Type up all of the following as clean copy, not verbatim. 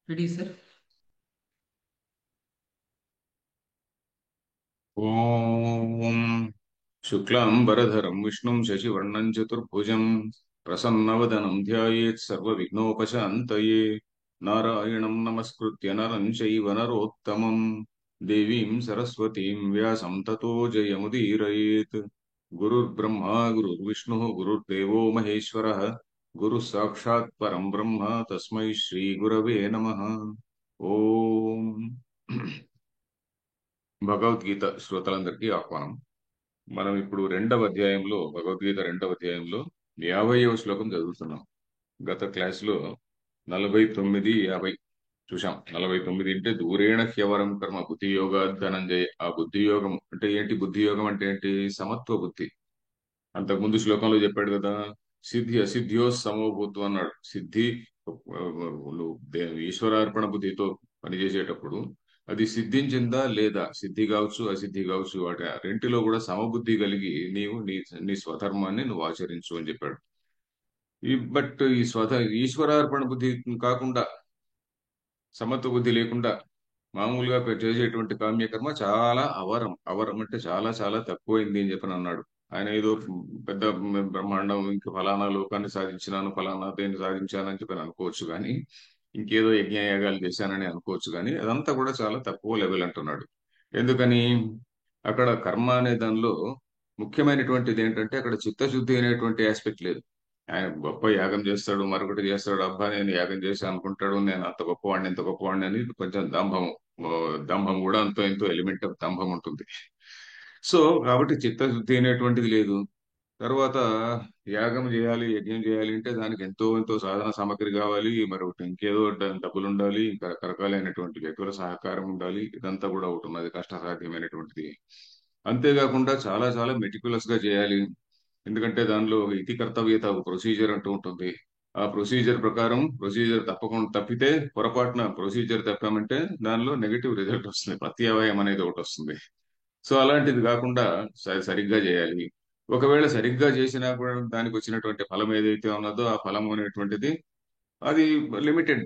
Ready sir. ఓం శుక్లాంబరధరం విష్ణుం శశివర్ణం చతుర్భుజం ప్రసన్నవదనం ధ్యాయేత్ సర్వవిఘ్నోపశాంతయే నారాయణం నమస్కృత్య నరం చైవ నరోత్తమం దేవీం సరస్వతీం వ్యాసం తతో జయముదీరయేత్. గురుర్బ్రహ్మా గురుర్విష్ణుః గురుర్దేవో మహేశ్వరः గురుః సాక్షాత్ పరం బ్రహ్మ తస్మై శ్రీ గురవే నమః. ఓం భగవద్గీత శ్రోతలందరికీ ఆహ్వానం. మనం ఇప్పుడు భగవద్గీత రెండవ అధ్యాయంలో 50వ శ్లోకం చదువుతున్నాం. గత క్లాసులో 49, 50 చూశాం. 49 అంటే దూరేణ హ్యవరం కర్మ బుద్ధి యోగా ధనంజయ. ఆ బుద్ధి యోగం అంటే ఏంటి? బుద్ధి యోగం అంటే ఏంటి? సమత్వ బుద్ధి. అంతకుముందు శ్లోకంలో చెప్పాడు కదా, సిద్ధి అసిద్ధ్యో సమోభూతం అన్నాడు. సిద్ధి నువ్వు ఈశ్వరార్పణ బుద్ధితో పనిచేసేటప్పుడు అది సిద్ధించిందా లేదా, సిద్ధి కావచ్చు అసిద్ధి కావచ్చు, వాటి రెంటిలో కూడా సమబుద్ధి కలిగి నీవు నీ నీ స్వధర్మాన్ని నువ్వు ఆచరించు అని చెప్పాడు. బట్ ఈ ఈశ్వరార్పణ బుద్ధి కాకుండా, సమత్వ బుద్ధి లేకుండా మామూలుగా చేసేటువంటి కామ్యకర్మ చాలా అవరం. అవరం అంటే చాలా చాలా తక్కువైంది అని చెప్పని అన్నాడు. ఆయన ఏదో పెద్ద బ్రహ్మాండం, ఇంక ఫలానా లోకాన్ని సాధించినాను, ఫలానా దేన్ని సాధించాను అని చెప్పని అనుకోవచ్చు కానీ, ఇంకేదో యజ్ఞయాగాలు చేశానని అనుకోవచ్చు కానీ, అదంతా కూడా చాలా తక్కువ లెవెల్ అంటున్నాడు. ఎందుకని? అక్కడ కర్మ అనే దానిలో ముఖ్యమైనటువంటిది ఏంటంటే, అక్కడ చిత్తశుద్ధి అనేటువంటి ఆస్పెక్ట్ లేదు. ఆయన గొప్ప యాగం చేస్తాడు, మరొకటి చేస్తాడు, అబ్బా నేను యాగం చేసి అనుకుంటాడు, నేను అంత గొప్పవాడిని ఇంత గొప్పవాడిని అని కొంచెం దంభం. ఓ, దంభం కూడా అంతో ఎంతో ఎలిమెంట్ ఆఫ్ దంభం ఉంటుంది. సో కాబట్టి చిత్తశుద్ధి అనేటువంటిది లేదు. తర్వాత యాగం చేయాలి, యజ్ఞం చేయాలి అంటే దానికి ఎంతో ఎంతో సాధన సామగ్రి కావాలి, మరొకటి ఇంకేదో డబ్బులు ఉండాలి, ఇంకా రకరకాలైనటువంటి వ్యక్తుల సహకారం ఉండాలి. ఇదంతా కూడా ఒకటి ఉన్నది, కష్టసాధ్యమైనటువంటిది. అంతేకాకుండా చాలా చాలా మెటిక్యులస్ గా చేయాలి. ఎందుకంటే దానిలో ఇతి కర్తవ్యత ఒక ప్రొసీజర్ అంటూ ఉంటుంది. ఆ ప్రొసీజర్ ప్రకారం ప్రొసీజర్ తప్పకుండా తప్పితే, పొరపాటున ప్రొసీజర్ తప్పామంటే దానిలో నెగటివ్ రిజల్ట్ వస్తుంది, ప్రత్యావయం అనేది ఒకటి వస్తుంది. సో అలాంటిది కాకుండా సరిగ్గా చేయాలి. ఒకవేళ సరిగ్గా చేసినా కూడా దానికి వచ్చినటువంటి ఫలం ఏదైతే ఉన్నదో ఆ ఫలం అనేటువంటిది అది లిమిటెడ్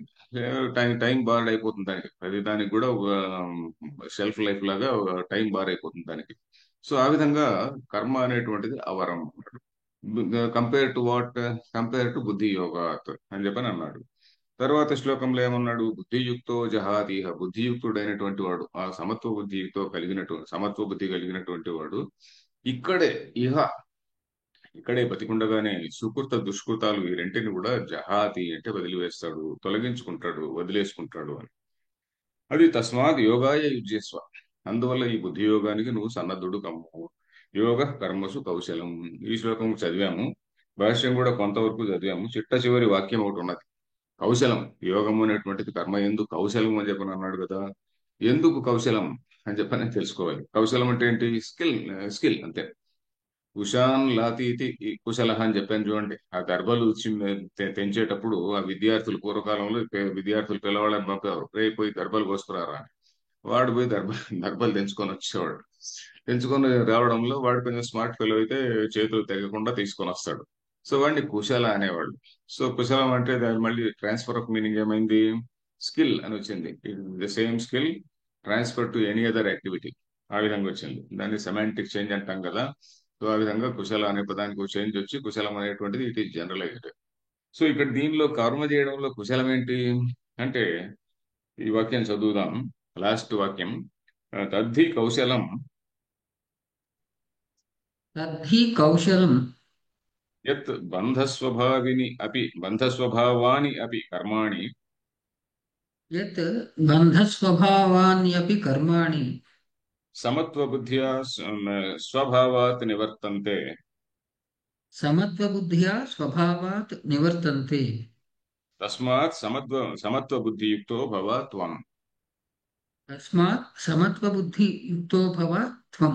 టైం టైం బార్ అయిపోతుంది దానికి. అది దానికి కూడా ఒక షెల్ఫ్ లైఫ్ లాగా టైం బార్ అయిపోతుంది దానికి. సో ఆ విధంగా కర్మ అనేటువంటిది అవరం. Compare to what? Compare to బుద్ధి యోగాత్ అని చెప్పని అన్నాడు. తర్వాత శ్లోకంలో ఏమన్నాడు? బుద్ధియుక్తో జహాదీహ. బుద్ధియుక్తుడైనటువంటి వాడు, ఆ సమత్వ బుద్ధి కలిగినటువంటి వాడు ఇక్కడే ఇహ ఇక్కడే బతికుండగానే సుకృత దుష్కృతాలు ఈ రెంటిని కూడా జహాతి అంటే వదిలివేస్తాడు, తొలగించుకుంటాడు, వదిలేసుకుంటాడు అని. అది తస్మాత్ యోగాయ యుజ్యస్వ. అందువల్ల ఈ బుద్ధి యోగానికి నువ్వు సన్నద్ధుడు కమ్ము. యోగ కర్మసు కౌశలం. ఈ శ్లోకం చదివాము, భాష్యం కూడా కొంతవరకు చదివాము. చిట్ట చివరి వాక్యం ఒకటి ఉన్నది, కౌశలం. యోగం అనేటువంటిది కర్మ ఎందుకు కౌశలం అని చెప్పని అన్నాడు కదా. ఎందుకు కౌశలం అని చెప్పని తెలుసుకోవాలి. కౌశలం అంటే ఏంటి? స్కిల్. స్కిల్ అంతే. కుశాన్ లాతీతి కుశల అని చెప్పాను చూడండి. ఆ దర్భలు తెంచేటప్పుడు ఆ విద్యార్థులు పూర్వకాలంలో విద్యార్థులు పిల్లవాళ్ళని పంపేవారు, రేపు పోయి దర్భలు కోసుకురారా అని. వాడు పోయి దర్భలు తెంచుకొని వచ్చేవాడు. తెంచుకొని రావడంలో వాడు కొంచెం స్మార్ట్ ఫెలో అయితే చేతులు తెగకుండా తీసుకొని వస్తాడు. సో వాడిని కుశల అనేవాళ్ళు. సో కుశలం అంటే దాని మళ్ళీ ట్రాన్స్ఫర్ ఆఫ్ మీనింగ్ ఏమైంది? స్కిల్ అని వచ్చింది. The same skill transfer to any other activity. ఆ విధంగా వచ్చింది. దాన్ని సెమాంటిక్ చేంజ్ అంటాం కదా. సో ఆ విధంగా కుశల అనే పదానికి ఒక చేంజ్ వచ్చి కుశలం అనేటువంటిది ఇట్ ఈస్ జనరలైజ్డ్. సో ఇక్కడ దీనిలో కర్మ చేయడంలో కుశలం ఏంటి అంటే, ఈ వాక్యం చదువుదాం. లాస్ట్ వాక్యం, తద్ధి కౌశలం తద్ధి కౌశలం యత్ బంధస్వభావాని అపి కర్మాణి యత్ బంధస్వభావాన్యపి కర్మాణి సమత్వబుద్ధ్యా స్వభావాత్ నివర్తంతే. సమత్వబుద్ధ్యా స్వభావాత్ నివర్తంతే. తస్మాత్ సమత్వబుద్ధియుక్తో భవ త్వం. తస్మాత్ సమత్వబుద్ధి యుక్తో భవ త్వం.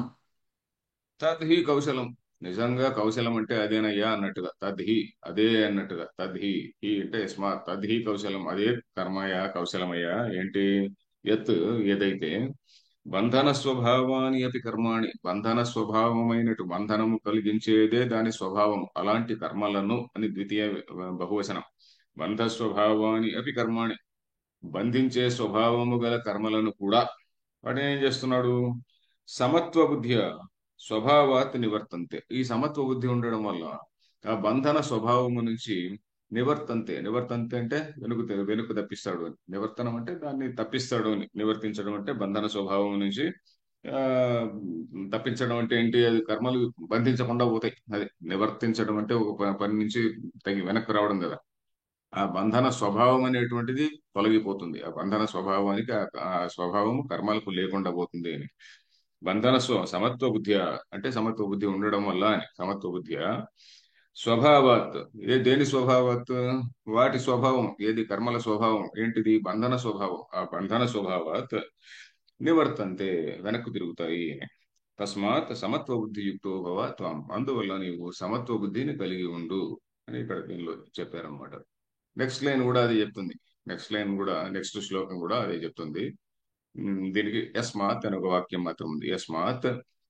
తద్హి కౌశలం. నిజంగా కౌశలం అంటే అదేనయ్యా అన్నట్టుగా, తద్హి అదే అన్నట్టుగా, తద్హి హి అంటే యస్మాత్, తద్హి కౌశలం అదే కర్మయ్యా కౌశలమయ్యా. ఏంటి? యత్ ఏదైతే బంధన స్వభావాన్ని అపి కర్మాణి, బంధన స్వభావమైనటు బంధనము కలిగించేదే దాని స్వభావం, అలాంటి కర్మలను అని ద్వితీయ బహువచనం. బంధ స్వభావాన్ని అపి కర్మాణి. బంధించే స్వభావము గల కర్మలను కూడా వాడు ఏం చేస్తున్నాడు? సమత్వ బుద్ధి స్వభావాత్ నివర్తంతే. ఈ సమత్వ బుద్ధి ఉండడం వల్ల ఆ బంధన స్వభావము నుంచి నివర్తంతే. నివర్తంతే అంటే వెనుక తప్పిస్తాడు అని. నివర్తనం అంటే దాన్ని తప్పిస్తాడు అని. నివర్తించడం అంటే బంధన స్వభావం నుంచి ఆ తప్పించడం అంటే ఏంటి? అది కర్మలు బంధించకుండా పోతాయి. అది నివర్తించడం అంటే ఒక పని నుంచి తగి వెనక్కి రావడం కదా. ఆ బంధన స్వభావం అనేటువంటిది తొలగిపోతుంది. ఆ బంధన స్వభావానికి ఆ స్వభావం కర్మలకు లేకుండా పోతుంది అని. సమత్వ బుద్ధి అంటే సమత్వ బుద్ధి ఉండడం వల్ల అని. సమత్వ బుద్ధి స్వభావాత్. దేని స్వభావాత్? వాటి స్వభావం ఏది? కర్మల స్వభావం ఏంటిది? బంధన స్వభావం. ఆ బంధన స్వభావాత్ నివర్తంతే, వెనక్కు తిరుగుతాయి. తస్మాత్ సమత్వ బుద్ధి యుక్తో భవ త్వం. అందువల్ల నీవు సమత్వ బుద్ధిని కలిగి ఉండు అని ఇక్కడ దీనిలో చెప్పారనమాట. నెక్స్ట్ లైన్ కూడా అది చెప్తుంది. నెక్స్ట్ శ్లోకం కూడా అదే చెప్తుంది. దీనికి యస్మాత్ అని ఒక వాక్యం మాత్రం ఉంది. యస్మాత్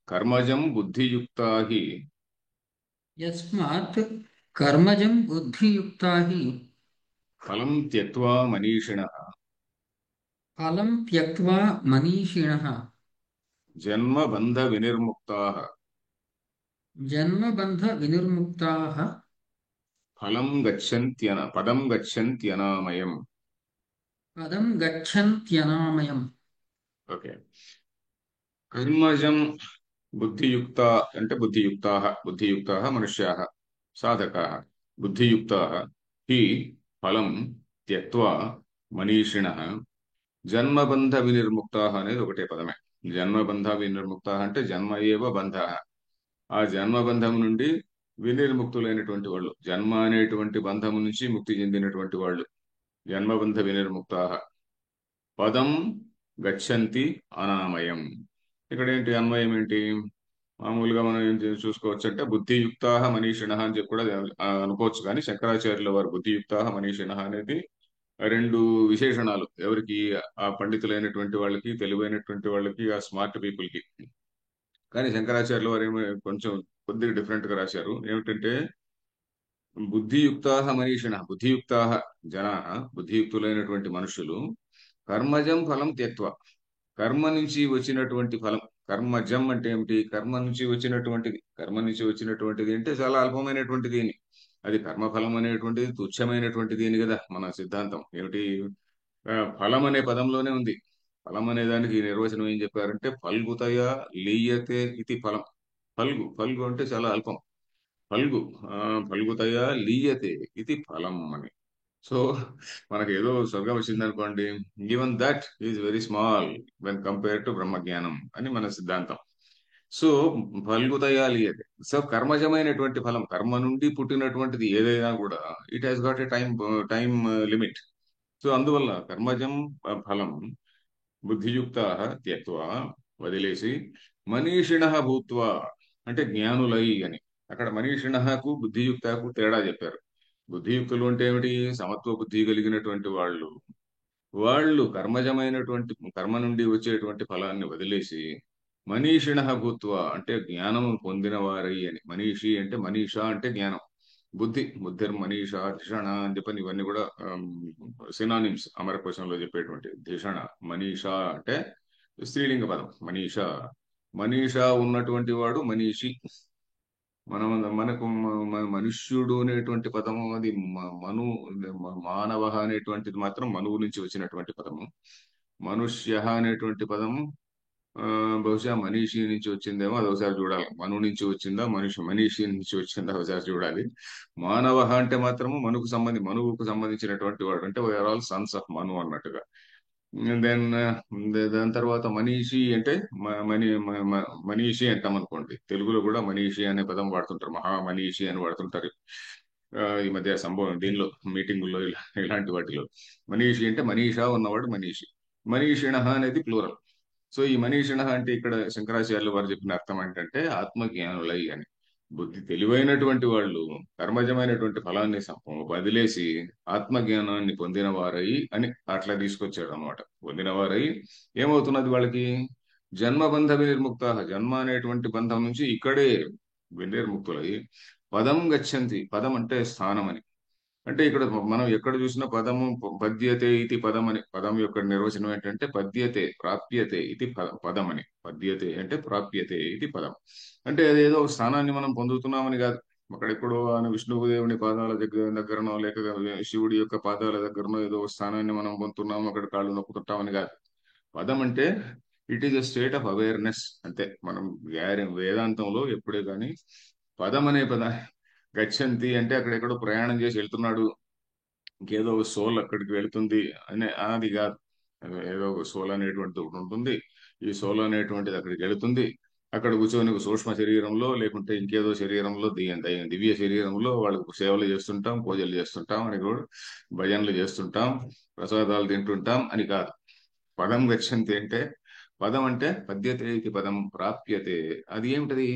కర్మజం బుద్ధియుక్తా హి యస్మాత్ కర్మజం బుద్ధియుక్తా హి ఫలం త్యక్త్వా మనీషిణః ఫలం త్యక్త్వా మనీషిణః జన్మబంధ వినిర్ముక్తాః జన్మబంధ వినిర్ముక్తాః పదం గచ్చంత్యనామయం. పదం గచ్చన్త్యనామయం. ఓకే. కర్మజం బుద్ధియుక్త అంటే బుద్ధియుక్తాః మనుష్యాः సాధకాः. బుద్ధియుక్తాः హి ఫలం త్యక్త్వా మనీషిణః జన్మబంధ వినిర్ముక్తాః అనేది ఒకటే పదమే. జన్మబంధ వినిర్ముక్తాః అంటే జన్మ ఏవ బంధః. ఆ జన్మబంధం నుండి వినిర్ముక్తులైనటువంటి వాళ్ళు, జన్మ అనేటువంటి బంధం నుంచి ముక్తి చెందినటువంటి వాళ్ళు. జన్మబంధ వినిర్ముక్తాః పదం గచ్చంతి అనామయం. ఇక్కడ ఏంటి అన్వయం ఏంటి? మామూలుగా మనం ఏం చూసుకోవచ్చు అంటే బుద్ధియుక్తాః మనీషిణః అని చెప్పి కూడా అనుకోవచ్చు. కానీ శంకరాచార్యుల వారు బుద్ధియుక్తాః మనీషిణః అనేది రెండు విశేషణాలు. ఎవరికి? ఆ పండితులైనటువంటి వాళ్ళకి, తెలివైనటువంటి వాళ్ళకి, ఆ స్మార్ట్ పీపుల్ కి. కానీ శంకరాచార్యుల వారు ఏమో కొంచెం కొద్దిగా డిఫరెంట్ గా రాశారు. ఏమిటంటే బుద్ధియుక్తాః మనీషిణః, బుద్ధియుక్తాః జనాః, బుద్ధియుక్తులైనటువంటి మనుషులు కర్మజం ఫలం త్యక్త్వ, కర్మ నుంచి వచ్చినటువంటి ఫలం. కర్మజం అంటే ఏమిటి? కర్మ నుంచి వచ్చినటువంటిది అంటే చాలా అల్పమైనటువంటిది అని. అది కర్మఫలం అనేటువంటిది తుచ్చమైనటువంటిది అని కదా మన సిద్ధాంతం. ఏమిటి? ఫలం అనే పదంలోనే ఉంది. ఫలం అనే దానికి నిర్వచనం ఏం చెప్పారంటే ఫల్గుతయ లీయతే ఇది ఫలం. ఫల్గు అంటే చాలా అల్పం. ఫల్గు ఆ, ఫల్గుతయ లీయతే ఇది ఫలం అని. సో మనకి ఏదో స్వర్గం వచ్చింది అనుకోండి, even that is very small when compare to బ్రహ్మజ్ఞానం అని మన సిద్ధాంతం. సో ఫల్గుతయాలియతే. సో కర్మజమైనటువంటి ఫలం, కర్మ నుండి పుట్టినటువంటిది ఏదైనా కూడా it has got a time limit. So అందువల్ల కర్మజం ఫలం బుద్ధియుక్త త్యక్వా వదిలేసి మనీషిణ భూత్వా అంటే జ్ఞానులై అని. అక్కడ మనీషిణకు బుద్ధియుక్తకు తేడా చెప్పారు. బుద్ధియుక్తులు అంటే ఏమిటి? సమత్వ బుద్ధి కలిగినటువంటి వాళ్ళు. వాళ్ళు కర్మజమైనటువంటి కర్మ నుండి వచ్చేటువంటి ఫలాన్ని వదిలేసి మనీషిణ భూత్వ అంటే జ్ఞానం పొందిన వారై అని. మనీషి అంటే మనీష అంటే జ్ఞానం. బుద్ధిర్ మనీష ధిషణ అని చెప్పని ఇవన్నీ కూడా సినానిమ్స్ అమరకోశంలో చెప్పేటువంటి. ధిషణ మనీష అంటే స్త్రీలింగ పదం. మనీష ఉన్నటువంటి వాడు మనీషి. మనం మనకు మనుష్యుడు అనేటువంటి పదము అది మానవ అనేటువంటిది మాత్రం మనువు నుంచి వచ్చినటువంటి పదము. మనుష్య అనేటువంటి పదము బహుశా మనీషి నుంచి వచ్చిందేమో, అది ఒకసారి చూడాలి. నుంచి వచ్చిందా, మనీషి నుంచి వచ్చిందా ఒకసారి చూడాలి. మానవ అంటే మాత్రము మనువుకు సంబంధించినటువంటి వాడు. అంటే వీఆర్ ఆల్ సన్స్ ఆఫ్ మను అన్నట్టుగా. దెన్ దాని తర్వాత మనీషి అంటే మనీషి అంటాం అనుకోండి. తెలుగులో కూడా మనీషి అనే పదం వాడుతుంటారు. మహామనీషి అని వాడుతుంటారు. ఈ మధ్య సంభవం దీనిలో మీటింగుల్లో ఇలాంటి వాటిలో మనీషి అంటే మనీషా ఉన్నవాడు మనీషి. మనీషిణ అనేది ప్లూరల్. సో ఈ మనీషిణ అంటే ఇక్కడ శంకరాచార్యులు వారు చెప్పిన అర్థం ఏంటంటే ఆత్మజ్ఞానులై అని. బుద్ధి తెలివైనటువంటి వాళ్ళు కర్మజమైనటువంటి ఫలాన్ని వదిలేసి ఆత్మజ్ఞానాన్ని పొందిన వారై అని అట్లా తీసుకొచ్చాడు అనమాట. పొందిన వారై ఏమవుతున్నది వాళ్ళకి? జన్మబంధ వినిర్ముక్త, జన్మ అనేటువంటి బంధం నుంచి ఇక్కడే వినిర్ముక్తులై పదం గచ్చంతి. పదం అంటే స్థానం అని. అంటే ఇక్కడ మనం ఎక్కడ చూసినా పదము పద్యతే ఇది పదం అని, పదం యొక్క నిర్వచనం ఏంటంటే పద్యతే ప్రాప్యతే ఇది పదం అని. పద్యతే అంటే ప్రాప్యతే ఇది పదం. అంటే అదేదో ఒక స్థానాన్ని మనం పొందుతున్నామని కాదు. అక్కడెక్కడో ఆయన విష్ణుదేవుని పాదాల దగ్గరనో లేక శివుడి యొక్క పాదాల దగ్గరనో ఏదో ఒక స్థానాన్ని మనం పొందుతున్నాము, అక్కడ కాళ్ళు నొక్కుతుంటామని కాదు. పదం అంటే it is a state of awareness అంతే. మనం వేదాంతంలో ఎప్పుడే కానీ పదం అనే పద గచ్చంతి అంటే అక్కడెక్కడో ప్రయాణం చేసి వెళ్తున్నాడు, ఇంకేదో ఒక సోల్ అక్కడికి వెళ్తుంది అనే అది కాదు. ఏదో ఒక సోల్ అనేటువంటిది ఒకటి ఉంటుంది. ఈ సోల్ అనేటువంటిది అక్కడికి వెళుతుంది. అక్కడ కూర్చొని ఒక సూక్ష్మ శరీరంలో లేకుంటే ఇంకేదో శరీరంలో దివ్య శరీరంలో వాళ్ళకు సేవలు చేస్తుంటాం, పూజలు చేస్తుంటాం అని కూడా, భజనలు చేస్తుంటాం, ప్రసాదాలు తింటుంటాం అని కాదు. పదం గచ్చంతి అంటే, పదం అంటే పద్యతే ఇది పదం ప్రాప్యతే. అది ఏమిటది?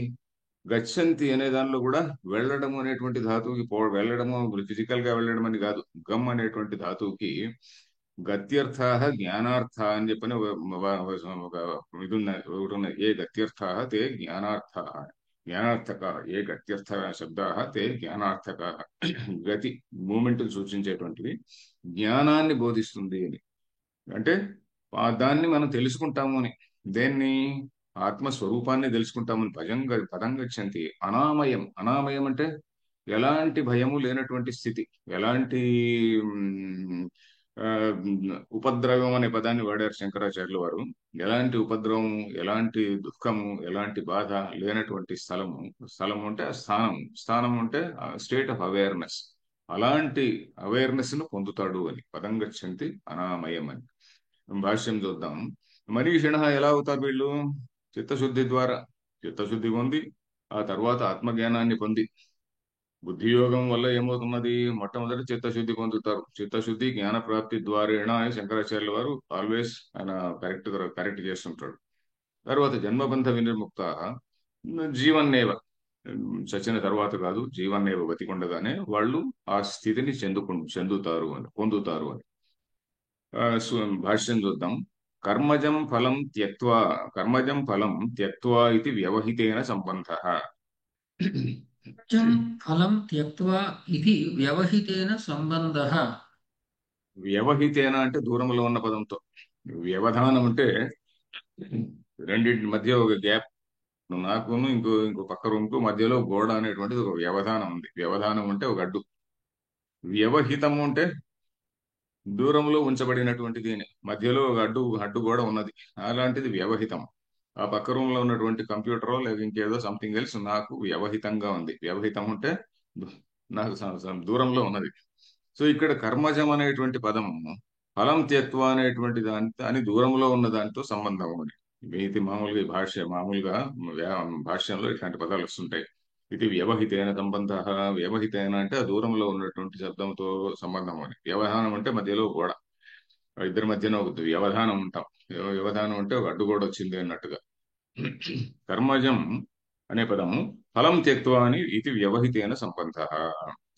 గచ్చంతి అనే దానిలో కూడా వెళ్ళడం అనేటువంటి ధాతువుకి వెళ్ళడము ఫిజికల్ గా వెళ్ళడం అని కాదు. గమ్ అనేటువంటి ధాతువుకి గత్యర్థ జ్ఞానార్థ అని చెప్పని ఒక ఇది ఒకటి ఉన్నది. ఏ గత్యర్థ తే జ్ఞానార్థ, జ్ఞానార్థక ఏ గత్యర్థ శబ్దా తే జ్ఞానార్థక. గతి మూమెంట్ సూచించేటువంటివి, జ్ఞానాన్ని బోధిస్తుంది అని. అంటే దాన్ని మనం తెలుసుకుంటాము అని. దేన్ని? ఆత్మస్వరూపాన్ని తెలుసుకుంటామని. పదం గచ్చంతి అనామయం. అనామయం అంటే ఎలాంటి భయము లేనటువంటి స్థితి. ఎలాంటి మ్, ఆ, ఉపద్రవం అనే పదాన్ని వాడారు శంకరాచార్యుల వారు. ఎలాంటి ఉపద్రవము, ఎలాంటి దుఃఖము, ఎలాంటి బాధ లేనటువంటి స్థలము. స్థలము అంటే ఆ స్థానం, స్థానం అంటే స్టేట్ ఆఫ్ అవేర్నెస్. అలాంటి అవేర్నెస్ ను పొందుతాడు అని. పదం గచ్చంతి అనామయం అని. భాష్యం చూద్దాం. మనీషిణ ఎలా అవుతారు వీళ్ళు? చిత్తశుద్ధి ద్వారా. చిత్తశుద్ధి పొంది ఆ తర్వాత ఆత్మజ్ఞానాన్ని పొంది, బుద్ధి యోగం వల్ల ఏమవుతున్నది? మొట్టమొదటి చిత్తశుద్ధి పొందుతారు. చిత్తశుద్ధి జ్ఞాన ప్రాప్తి ద్వారేణ అని శంకరాచార్యుల వారు ఆల్వేస్ ఆయన కరెక్ట్ చేస్తుంటాడు. తర్వాత జన్మబంధ వినిర్ముక్త జీవన్నేవ, చచ్చిన తర్వాత కాదు, జీవన్నేవ బతికుండగానే వాళ్ళు ఆ స్థితిని చెందుతారు అని, పొందుతారు అని. భాష్యం చూద్దాం. కర్మజం ఫలం త్యక్త్వా, కర్మజం ఫలం త్యక్త్వా ఇది వ్యవహితేన సంబంధ. త్యజం ఫలం త్యక్త్వా ఇది వ్యవహితేన సంబంధః. వ్యవహితేన అంటే దూరంలో ఉన్న పదంతో. వ్యవధానం అంటే రెండింటి మధ్య ఒక గ్యాప్. నాకును ఇంకో పక్క రూమ్కు మధ్యలో గోడ అనేటువంటిది ఒక వ్యవధానం ఉంది. వ్యవధానం అంటే ఒక అడ్డు. వ్యవహితము అంటే దూరంలో ఉంచబడినటువంటిది అని. మధ్యలో ఒక అడ్డు కూడా ఉన్నది. అలాంటిది వ్యవహితం. ఆ పక్క రూమ్ లో ఉన్నటువంటి కంప్యూటరో లేదా ఇంకేదో సంథింగ్ ఎల్స్ నాకు వ్యవహితంగా ఉంది. వ్యవహితం అంటే నాకు దూరంలో ఉన్నది. సో ఇక్కడ కర్మజం అనేటువంటి పదము ఫలం త్యక్వ అనేటువంటి అని దూరంలో ఉన్న దానితో సంబంధం ఉంది. ఇది మామూలుగా ఈ మామూలుగా భాష్యంలో ఇట్లాంటి పదాలు వస్తుంటాయి. ఇది వ్యవహితైన సంబంధ. వ్యవహితైన అంటే ఆ దూరంలో ఉన్నటువంటి శబ్దంతో సంబంధం అని. వ్యవధానం అంటే మధ్యలో గోడ, ఇద్దరి మధ్యన ఒక వ్యవధానం ఉంటాం. వ్యవధానం అంటే ఒక అడ్డుగోడ వచ్చింది అన్నట్టుగా. కర్మజం అనే పదము ఫలం త్యక్త్వ అని ఇది వ్యవహితైన సంబంధ.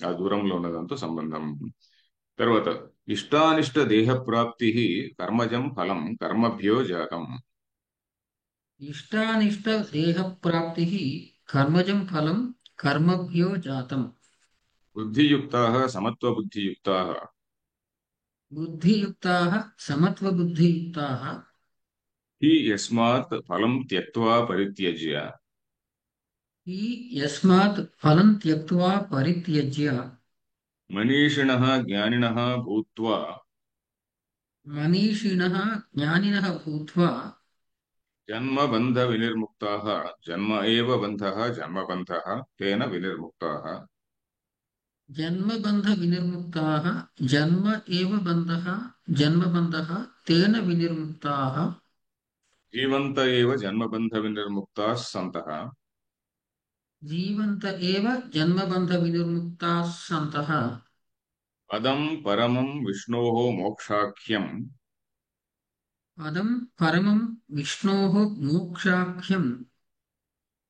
ఆ దూరంలో ఉన్నదంతో సంబంధం. తర్వాత ఇష్టానిష్ట దేహ ప్రాప్తి కర్మజం ఫలం కర్మభ్యో జాతం. ఇష్టానిష్ట దేహ ప్రాప్తి కర్మజం ఫలం కర్మభ్యో జాతం. బుద్ధియుక్తా సమత్వ బుద్ధియుక్తా బుద్ధియుక్తాః సమత్వబుద్ధియుక్తాః హి యస్మాత్ ఫలం త్యక్త్వా పరిత్యజ్య ఈ యస్మాత్ ఫలం త్యక్త్వా పరిత్యజ్య మనీషిణః జ్ఞానినః భూత్వా మనీషిణః జ్ఞానినః భూత్వా జన్మబంధ వినిర్ముక్తాః. జన్మ ఏవ బంధః జన్మబంధః తేన వినిర్ముక్తాః. జన్మబంధ వినిర్ముక్తాః జన్మ ఏవ బంధః జన్మబంధః తేన వినిర్ముక్తాః జీవంత ఏవ జన్మబంధ వినిర్ముక్తాః సంతః. జీవంత ఏవ జన్మబంధ వినిర్ముక్తాః సంతః. పదం పరమం విష్ణోః మోక్షాఖ్యం పదం పరమం విష్ణోః మోక్షాఖ్యం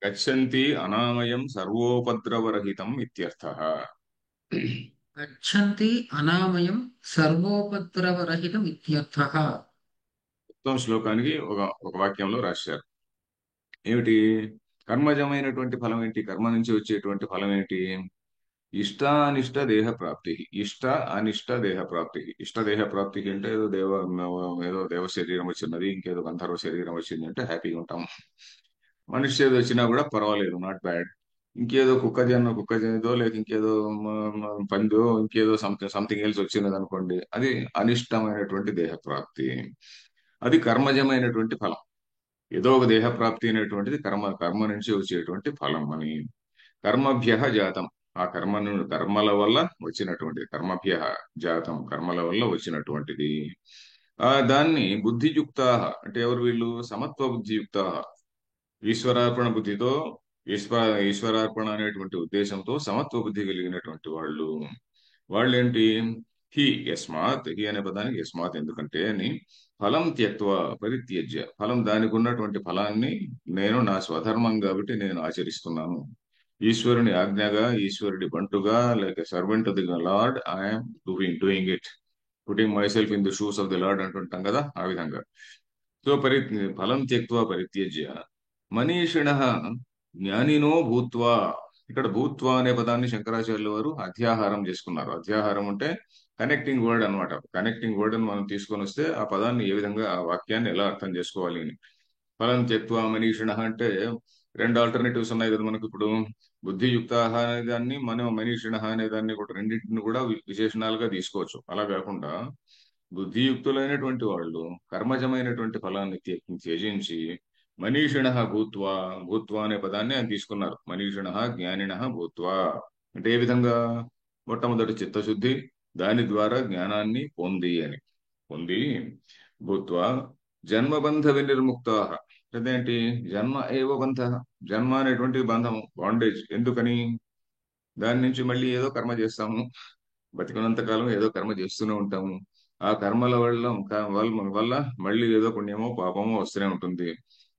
గచ్చంతి అనామయం సర్వోపద్రవరహితం ఇత్యర్థః. గచ్చంతి అనామయం సర్వోపద్రవరహితం ఇత్యర్థః. మొత్తం శ్లోకానికి ఒక వాక్యంలో రాశారు. ఏమిటి? కర్మజమైనటువంటి ఫలం ఏంటి? కర్మ నుంచి వచ్చేటువంటి ఫలం ఏంటి? ఇష్టానిష్ట దేహ ప్రాప్తి. ఇష్ట అనిష్ట దేహ ప్రాప్తి. ఇష్ట దేహ ప్రాప్తి అంటే ఏదో దేవ శరీరం వచ్చినది, ఇంకేదో గంధర్వ శరీరం వచ్చింది అంటే హ్యాపీగా ఉంటాం. మనిషి ఏదో వచ్చినా కూడా పర్వాలేదు, నాట్ బ్యాడ్. ఇంకేదో కుక్క జనదో లేక ఇంకేదో పందో ఇంకేదో సంథింగ్ ఎల్స్ వచ్చినది అనుకోండి, అది అనిష్టమైనటువంటి దేహ ప్రాప్తి. అది కర్మజమైనటువంటి ఫలం. ఏదో ఒక దేహ ప్రాప్తి అనేటువంటిది కర్మ నుంచి వచ్చేటువంటి ఫలం అని. కర్మభ్య జాతం. ఆ కర్మల వల్ల వచ్చినటువంటిది. కర్మభ్య జాతం, కర్మల వల్ల వచ్చినటువంటిది. దాన్ని బుద్ధియుక్త అంటే ఎవరు వీళ్ళు? సమత్వ బుద్ధియుక్త, ఈశ్వరార్పణ బుద్ధితో, ఈశ్వరార్పణ అనేటువంటి ఉద్దేశంతో సమత్వ బుద్ధి కలిగినటువంటి వాళ్ళు. వాళ్ళేంటి? హి అనే పదానికి యస్మాత్ ఎందుకంటే అని, ఫలం త్యక్వ పరిత్యజ్య, ఫలం దానికి ఉన్నటువంటి ఫలాన్ని నేను నా స్వధర్మం కాబట్టి నేను ఆచరిస్తున్నాను. ఈశ్వరుని ఆజ్ఞగా, ఈశ్వరుడి బంటుగా, like servant of the Lord, I'm doing it, putting myself in the shoes of the Lord అంటుంటాం కదా, ఆ విధంగా. సో ఫలం త్యక్వ పరిత్యజ్య మనీషిణ జ్ఞానినో భూత్వా. ఇక్కడ భూత్వా అనే పదాన్ని శంకరాచార్యుల వారు అధ్యాహారం చేసుకున్నారు. అధ్యాహారం అంటే కనెక్టింగ్ వర్డ్ అన్నమాట. కనెక్టింగ్ వర్డ్ అని మనం తీసుకొని వస్తే ఆ పదాన్ని ఏ విధంగా, ఆ వాక్యాన్ని ఎలా అర్థం చేసుకోవాలి అని. ఫలం త్యక్వా మనీషిణ అంటే రెండు ఆల్టర్నేటివ్స్ ఉన్నాయి కదా మనకు ఇప్పుడు. బుద్ధియుక్త అనే దాన్ని, మనం మనీషిణ అనే దాన్ని కూడా, రెండింటిని కూడా విశేషణాలుగా తీసుకోవచ్చు. అలా కాకుండా బుద్ధియుక్తులైనటువంటి వాళ్ళు కర్మజమైనటువంటి ఫలాన్ని త్యజించి మనీషిణ భూత్వా, భూత్వా అనే పదాన్ని ఆయన తీసుకున్నారు. మనీషిణ జ్ఞానిన భూత్వా అంటే ఏ విధంగా? మొట్టమొదటి చిత్తశుద్ధి, దాని ద్వారా జ్ఞానాన్ని పొంది భూత్వా జన్మబంధ వినిర్ముక్త. అదేంటి? జన్మ ఏవ బంధ. జన్మ అనేటువంటి బంధం, బాండేజ్. ఎందుకని? దాని నుంచి మళ్ళీ ఏదో కర్మ చేస్తాము, బతికినంత కాలం ఏదో కర్మ చేస్తూనే ఉంటాము. ఆ కర్మల వల్ల మళ్ళీ ఏదో పుణ్యమో పాపమో వస్తూనే ఉంటుంది.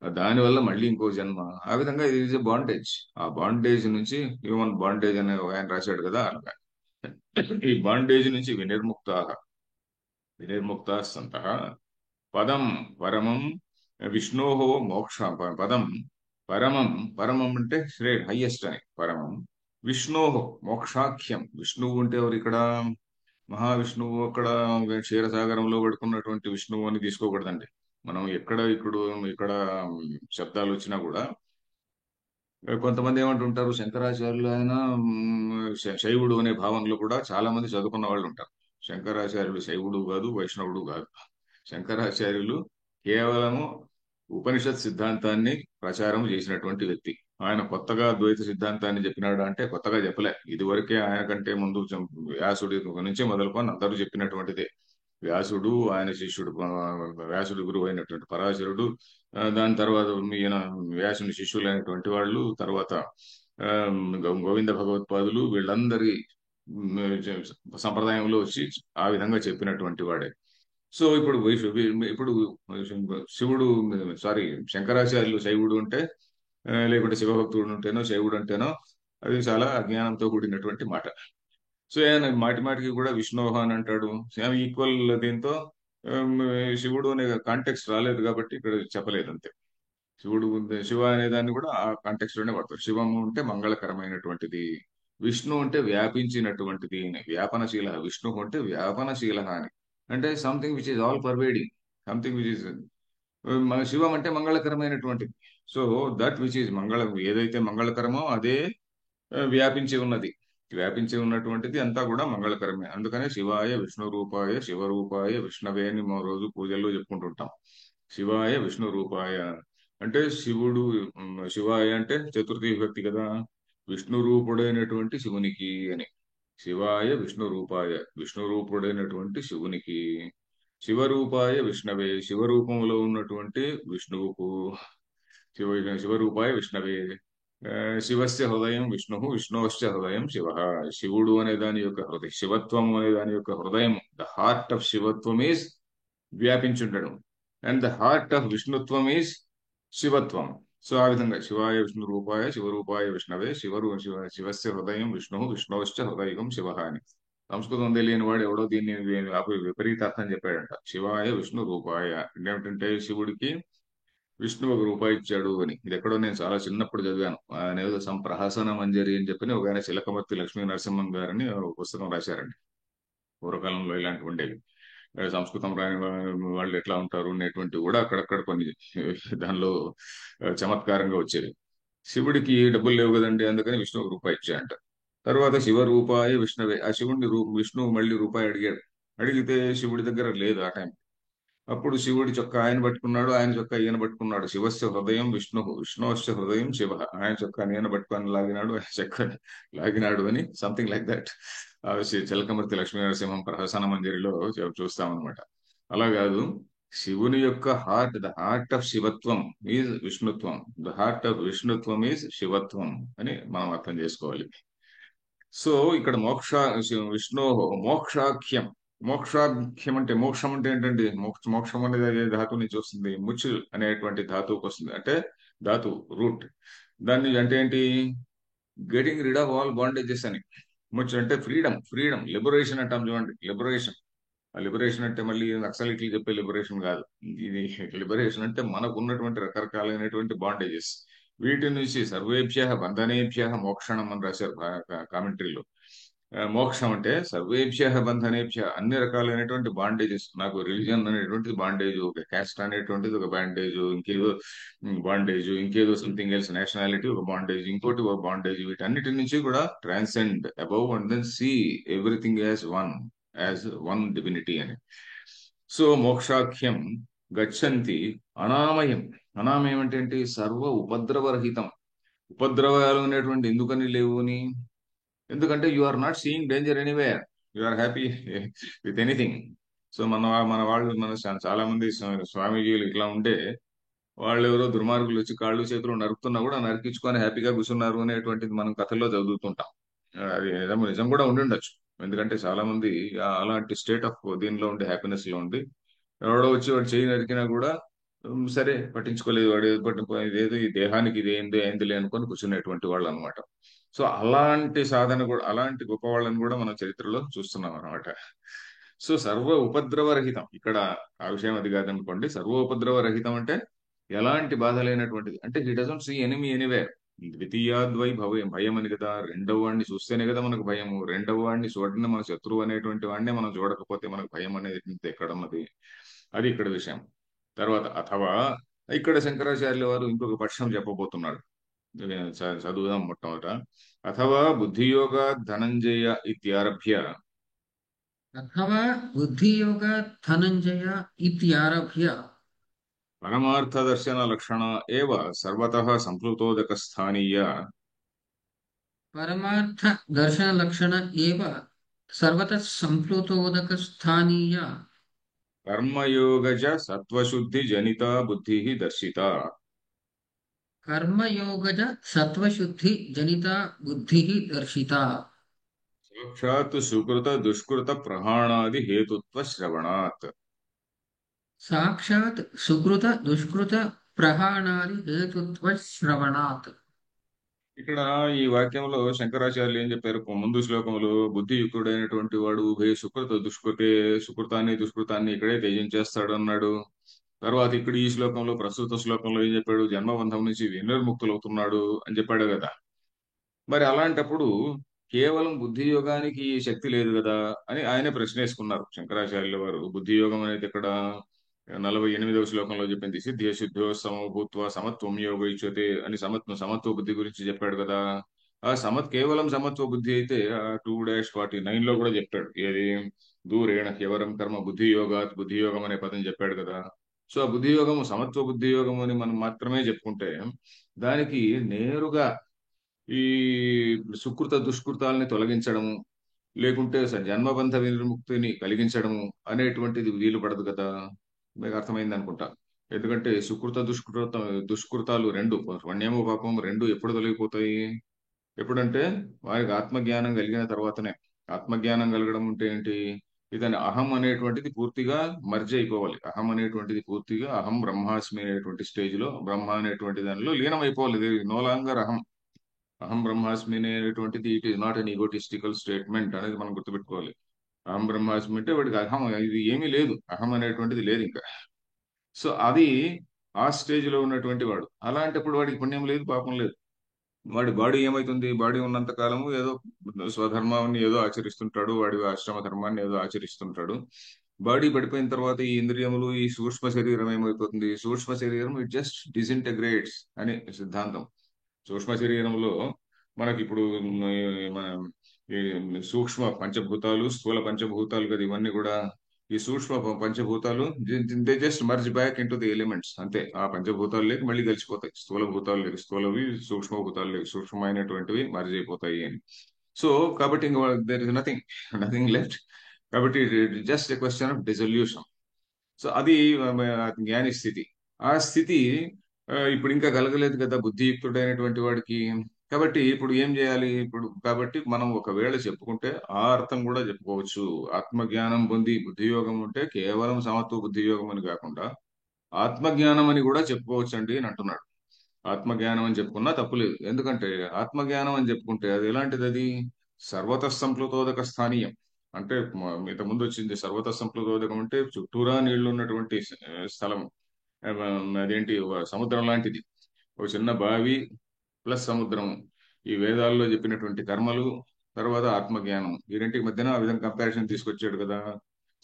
దాని వల్ల మళ్ళీ ఇంకో జన్మ. ఆ విధంగా ఇది ఈజ్ బాండేజ్. ఆ బాండేజ్ నుంచి, హ్యూమన్ బాండేజ్ అనే ఒక ఆయన రాశాడు కదా, అలాగా ఈ బాండేజ్ నుంచి వినిర్ముక్త సంత పదం పరమం విష్ణోహో మోక్ష. పదం పరమం, పరమం అంటే హైయెస్ట్ అని పరమం. విష్ణోహో మోక్షాఖ్యం. విష్ణువు అంటే ఎవరు ఇక్కడ? మహావిష్ణువు. అక్కడ క్షీరసాగరంలో పడుకున్నటువంటి విష్ణువు అని తీసుకోకూడదండి. మనం ఇక్కడ శబ్దాలు వచ్చినా కూడా కొంతమంది ఏమంటుంటారు, శంకరాచార్యులు ఆయన శైవుడు అనే భావనలో కూడా చాలా మంది చదువుకున్న వాళ్ళు ఉంటారు. శంకరాచార్యులు శైవుడు కాదు, వైష్ణవుడు కాదు. శంకరాచార్యులు కేవలము ఉపనిషత్ సిద్ధాంతాన్ని ప్రచారం చేసినటువంటి వ్యక్తి. ఆయన కొత్తగా ద్వైత సిద్ధాంతాన్ని చెప్పినాడు అంటే కొత్తగా చెప్పలే. ఇదివరకే ఆయన కంటే ముందు వ్యాసుడి నుంచి మొదలుకొని అందరూ చెప్పినటువంటిదే. వ్యాసుడు, ఆయన శిష్యుడు, వ్యాసుడి గురువు అయినటువంటి పరాశరుడు, దాని తర్వాత ఈయన వ్యాసుని శిష్యులైనటువంటి వాళ్ళు, తర్వాత ఆ, గోవింద భగవత్పాదులు, వీళ్ళందరి సంప్రదాయంలో వచ్చి ఆ విధంగా చెప్పినటువంటి వాడే. సో ఇప్పుడు శివుడు, సారీ, శంకరాచార్యులు శైవుడు అంటే, లేకుంటే శివభక్తుడు ఉంటేనో శైవుడు అంటేనో అది చాలా అజ్ఞానంతో కూడినటువంటి మాట. సో ఆయన మాటి మాటికి కూడా విష్ణోహ అని అంటాడు. సేమ్ ఈక్వల్ దీంతో ఆమ్, శివుడు అనే కాంటెక్స్ట్ రాలేదు కాబట్టి ఇక్కడ చెప్పలేదు అంతే. శివ అనే దాన్ని కూడా ఆ కాంటెక్స్ట్ లోనే వాడతారు. శివము అంటే మంగళకరమైనటువంటిది, విష్ణు అంటే వ్యాపించినటువంటిది అని. వ్యాపనశీల. విష్ణు అంటే వ్యాపనశీల అని, అంటే something which is all pervading, something which is. శివం అంటే మంగళకరమైనటువంటిది. సో దట్ విచ్ ఈజ్ ఏదైతే మంగళకరమో అదే వ్యాపించి ఉన్నది. వ్యాపించి ఉన్నటువంటిది అంతా కూడా మంగళకరమే. అందుకనే శివాయ విష్ణు రూపాయ శివరూపాయ విష్ణవే అని మనం రోజు పూజల్లో చెప్పుకుంటుంటాం. శివాయ విష్ణు రూపాయ అంటే శివుడు, శివాయ అంటే చతుర్థి విభక్తి కదా, విష్ణు రూపుడైనటువంటి శివునికి అని. శివాయ విష్ణు రూపాయ, విష్ణు రూపుడైనటువంటి శివునికి. శివరూపాయ విష్ణవే, శివరూపంలో ఉన్నటువంటి విష్ణువుకు. శివ శివరూపాయ విష్ణవే. ఆ, శివస్య హృదయం విష్ణు, విష్ణువస్య హృదయం శివ. శివుడు అనే దాని యొక్క హృదయం, శివత్వం అనే దాని యొక్క హృదయం, ద హార్ట్ ఆఫ్ శివత్వం ఈజ్ వ్యాపించుండడం. అండ్ ద హార్ట్ ఆఫ్ విష్ణుత్వం ఈజ్ శివత్వం. సో ఆ విధంగా శివాయ విష్ణు రూపాయ శివరూపాయ విష్ణవే, శివస్య హృదయం విష్ణు, విష్ణువశ్చ హృదయం శివ అని. సంస్కృతం తెలియని వాడు ఎవడో దీన్ని విపరీత అర్థం చెప్పాడంట. శివాయ విష్ణు రూపాయ ఏమిటంటే శివుడికి విష్ణువు ఒక రూపాయి ఇచ్చాడు అని. ఇది ఎక్కడో నేను చాలా చిన్నప్పుడు చదివాను. ఆయన ఏదో ప్రహసన మంజరి అని చెప్పని ఒక ఆయన చిలకమర్తి లక్ష్మీ నరసింహన్ గారని ఒక పుస్తకం రాశారండి. పూర్వకాలంలో ఇలాంటివి ఉండేవి. సంస్కృతం రాని వాళ్ళు ఎట్లా ఉంటారు అనేటువంటి కూడా అక్కడక్కడ కొన్ని దానిలో చమత్కారంగా వచ్చేవి. శివుడికి డబ్బులు లేవు కదండి, అందుకని విష్ణు ఒక రూపాయి ఇచ్చాయంట. తర్వాత శివ రూపాయి విష్ణువే, ఆ శివుడిని విష్ణువు మళ్ళీ రూపాయి అడిగాడు. అడిగితే శివుడి దగ్గర లేదు ఆ టైం. అప్పుడు శివుడి చొక్కా ఆయన పట్టుకున్నాడు, ఆయన చొక్కా ఈయన పట్టుకున్నాడు. శివస్య హృదయం విష్ణు, విష్ణువస్య హృదయం శివ. ఆయన చొక్కా ఈయన పట్టుకొని లాగినాడు, ఆయన చొక్కా లాగినాడు అని something like that. Chilakamarthi Lakshmi Narasimham ప్రహసన మంజరిలో చూస్తామన్నమాట. అలా కాదు, శివుని యొక్క హార్ట్, ద హార్ట్ ఆఫ్ శివత్వం ఈజ్ విష్ణుత్వం, ద హార్ట్ ఆఫ్ విష్ణుత్వం ఈజ్ శివత్వం అని మనం అర్థం చేసుకోవాలి. సో ఇక్కడ విష్ణు మోక్షాఖ్యం. మోక్షాఖ్యం అంటే మోక్షం అంటే ఏంటండి? మోక్షం అనేది ఏ ధాతువు నుంచి వస్తుంది? ముచ్ అనేటువంటి ధాతువుకి వస్తుంది. అంటే ధాతు రూట్. దాన్ని అంటే ఏంటి? Getting rid of all bondages అని. ముచ్ అంటే ఫ్రీడమ్, ఫ్రీడమ్, లిబరేషన్ అంటాం చూడండి, లిబరేషన్. ఆ లిబరేషన్ అంటే మళ్ళీ నక్సలైట్లు చెప్పే లిబరేషన్ కాదు. ఇది లిబరేషన్ అంటే మనకు ఉన్నటువంటి రకరకాలైనటువంటి బాండేజెస్, వీటి నుంచి సర్వేభ్య బంధనేభ్య మోక్షణం అని రాశారు కామెంటరీలో. మోక్షం అంటే సర్వేభ్య బంధనేభ్య, అన్ని రకాలైనటువంటి బాండేజెస్. నాకు రిలీజన్ అనేటువంటిది బాండేజ్, ఒక క్యాస్ట్ అనేటువంటిది ఒక బాండేజ్, ఇంకేదో బాండేజ్, ఇంకేదో సంథింగ్ ఎల్స్, నేషనాలిటీ ఒక బాండేజ్, ఇంకోటి ఒక బాండేజ్. వీటన్నిటి నుంచి కూడా transcend above and then see everything as one divinity అని. సో మోక్షాఖ్యం గచ్చంతి అనామయం. అనామయం అంటే ఏంటి? సర్వ ఉపద్రవరహితం. ఉపద్రవాలు అనేటువంటి ఎందుకని లేవు అని? ఎందుకంటే you are not seeing danger anywhere, you are happy with anything. So మన వాళ్ళు, చాలా మంది స్వామీజీలు ఇట్లా ఉంటే, వాళ్ళు ఎవరో దుర్మార్గులు వచ్చి కాళ్ళు చేతులు నరుకుతున్నా కూడా నరికించుకొని హ్యాపీగా కూర్చున్నారు అనేటువంటిది మనం కథల్లో చదువుతుంటాం. అది నిజం, నిజం కూడా ఉండి ఉండొచ్చు. ఎందుకంటే చాలా మంది అలాంటి స్టేట్ ఆఫ్ దీనిలో ఉండి, హ్యాపీనెస్ లో ఉండి, ఎవడో వచ్చి వాడు చేయి నరికినా కూడా సరే పట్టించుకోలేదు, వాడు ఏదో ఇదేదో ఈ దేహానికి ఇది ఏంది అయిందిలే అనుకొని కూర్చునేటువంటి వాళ్ళు అనమాట. సో అలాంటి సాధన కూడా, అలాంటి గొప్ప వాళ్ళని కూడా మనం చరిత్రలో చూస్తున్నాం అనమాట. సో సర్వ ఉపద్రవరహితం ఇక్కడ, ఆ విషయం అది కాదనుకోండి. సర్వ ఉపద్రవరహితం అంటే ఎలాంటి బాధ లేనటువంటిది. అంటే he doesn't see enemy anywhere. ద్వితీయాద్వై భయం, భయం అని కదా, రెండవ వాడిని చూస్తేనే కదా మనకు భయము. రెండవ వాడిని చూడని మన శత్రువు అనేటువంటి వాడినే మనం చూడకపోతే మనకు భయం అనేది ఎక్కడున్నది? అది ఇక్కడ విషయం. తర్వాత అథవా, ఇక్కడ శంకరాచార్యుల వారు ఇంకొక పక్షం చెప్పబోతున్నాడు. చదువుదాం మొట్టమొదట. అథవా బుద్ధియోగా ధనంజయ ఇత్యారభ్య అథవా బుద్ధియోగాత్ ధనంజయ ఇత్యారభ్య పరమార్థ దర్శన లక్షణ ఏవ సర్వతః సంప్లుతోదక స్థానీయ పరమార్థ దర్శన లక్షణ ఏవ సర్వతః సంప్లుతోదక స్థానీయ కర్మయోగజ సత్వశుద్ధి జనిత బుద్ధి దర్శిత. కర్మయోగజ సత్వశుద్ధి జనిత బుద్ధి దర్శిత. సాక్షాత్ సుకృత దుష్కృత ప్రహాణాది హేతుత్వ శ్రవణాత్. సాక్షాత్ సుకృత దుష్కృత ప్రహాణాది హేతుత్వ శ్రవణాత్. ఇక్కడ ఈ వాక్యంలో శంకరాచార్యులు ఏం చెప్పారు? ముందు శ్లోకములో బుద్ధియుక్తుడైనటువంటి వాడు ఉభయ సుకృత దుష్కృతే, సుకృతాన్ని దుష్కృతాన్ని ఇక్కడే త్యజించేస్తాడు అన్నాడు. తర్వాత ఇక్కడ ఈ శ్లోకంలో, ప్రస్తుత శ్లోకంలో ఏం చెప్పాడు? జన్మబంధం నుంచి వినిర్ముక్తులవుతున్నాడు అని చెప్పాడు కదా. మరి అలాంటప్పుడు కేవలం బుద్ధి యోగానికి ఈ శక్తి లేదు కదా అని ఆయనే ప్రశ్న వేసుకున్నారు శంకరాచార్యుల వారు. బుద్ధి యోగం అనేది ఇక్కడ 48వ శ్లోకంలో చెప్పింది. సిద్ధ్య సిద్ధ్యో సమభూత్వ సమత్వం యోగ ఇచ్యతే అని సమత్వ బుద్ధి గురించి చెప్పాడు కదా. ఆ కేవలం సమత్వ బుద్ధి అయితే 2-49 లో కూడా చెప్పాడు. ఏది? దూరేణ ఎవరం కర్మ బుద్ధి యోగాత్, బుద్ధి యోగం అనే పదం చెప్పాడు కదా. సో ఆ బుద్ధి యోగము సమత్వ బుద్ధి యోగం అని మనం మాత్రమే చెప్పుకుంటే, దానికి నేరుగా ఈ సుకృత దుష్కృతాలని తొలగించడము, లేకుంటే జన్మబంధ విముక్తిని కలిగించడము అనేటువంటిది వీలు పడదు కదా. మీకు అర్థమైంది అనుకుంటా. ఎందుకంటే సుకృత దుష్కృతాలు రెండు, పుణ్యము పాపము రెండు ఎప్పుడు తొలగిపోతాయి? ఎప్పుడంటే వారికి ఆత్మజ్ఞానం కలిగిన తర్వాతనే. ఆత్మజ్ఞానం కలగడం అంటే ఏంటి? ఇతని అహం అనేటువంటిది పూర్తిగా మర్జ్ అయిపోవాలి. అహం అనేటువంటిది పూర్తిగా అహం బ్రహ్మాస్మి అనేటువంటి స్టేజ్ లో, బ్రహ్మ అనేటువంటి దానిలో లీనం అయిపోవాలి. ఇది నో లాంగర్ అహం. అహం బ్రహ్మాస్మి అనేటువంటిది it is not an egotistical statement అనేది మనం గుర్తుపెట్టుకోవాలి. అహం బ్రహ్మాస్మి అంటే వాడికి అహం ఇది ఏమీ లేదు, అహం అనేటువంటిది లేదు ఇంకా. సో అది ఆ స్టేజ్ లో ఉన్నటువంటి వాడు. అలాంటప్పుడు వాడికి పుణ్యం లేదు, పాపం లేదు. వాడి బాడీ ఏమైతుంది? బాడీ ఉన్నంత కాలము ఏదో స్వధర్మాన్ని ఏదో ఆచరిస్తుంటాడు, వాడి ఆశ్రమ ధర్మాన్ని ఏదో ఆచరిస్తుంటాడు. బాడీ పడిపోయిన తర్వాత ఈ ఇంద్రియములు, ఈ సూక్ష్మ శరీరం ఏమైపోతుంది? సూక్ష్మ శరీరం ఇట్ జస్ట్ డిసింటగ్రేట్స్ అనే సిద్ధాంతం. సూక్ష్మ శరీరంలో మనకి ఇప్పుడు మన ఈ సూక్ష్మ పంచభూతాలు, స్థూల పంచభూతాలు కదా ఇవన్నీ కూడా. ఈ సూక్ష్మ పంచభూతాలు they just merge back into the elements, అంతే. ఆ పంచభూతాలు లేక మళ్ళీ కలిసిపోతాయి. స్థూల భూతాలు లేక స్థూలవి, సూక్ష్మ భూతాలు లేక సూక్ష్మమైనటువంటివి మర్జ్ అయిపోతాయి అని. సో కాబట్టి ఇంకా there is nothing, nothing left. కాబట్టి just a question of dissolution. So అది జ్ఞాని స్థితి. ఆ స్థితి ఇప్పుడు ఇంకా కలగలేదు కదా బుద్ధియుక్తుడైనటువంటి వాడికి. కాబట్టి ఇప్పుడు ఏం చేయాలి? ఇప్పుడు కాబట్టి మనం ఒకవేళ చెప్పుకుంటే ఆ అర్థం కూడా చెప్పుకోవచ్చు. ఆత్మజ్ఞానం పొంది బుద్ధియోగం ఉంటే కేవలం సమత్వ బుద్ధియోగం అని కాకుండా ఆత్మజ్ఞానం అని కూడా చెప్పుకోవచ్చు అండి అని అంటున్నాడు. ఆత్మజ్ఞానం అని చెప్పుకున్నా తప్పులేదు. ఎందుకంటే ఆత్మజ్ఞానం అని చెప్పుకుంటే అది ఎలాంటిది? అది సర్వత సంప్లుతోదక స్థానీయం. అంటే ఇంత ముందు వచ్చింది సర్వత సంప్లుతోదకం అంటే చుట్టూరా నీళ్లు ఉన్నటువంటి స్థలం. ఆ, అదేంటి ఒక సముద్రం లాంటిది. ఒక చిన్న బావి ప్లస్ సముద్రం. ఈ వేదాల్లో చెప్పినటువంటి కర్మలు, తర్వాత ఆత్మజ్ఞానం, ఈ రెండింటికి మధ్యన ఆ విధంగా కంపారిజన్ తీసుకొచ్చాడు కదా.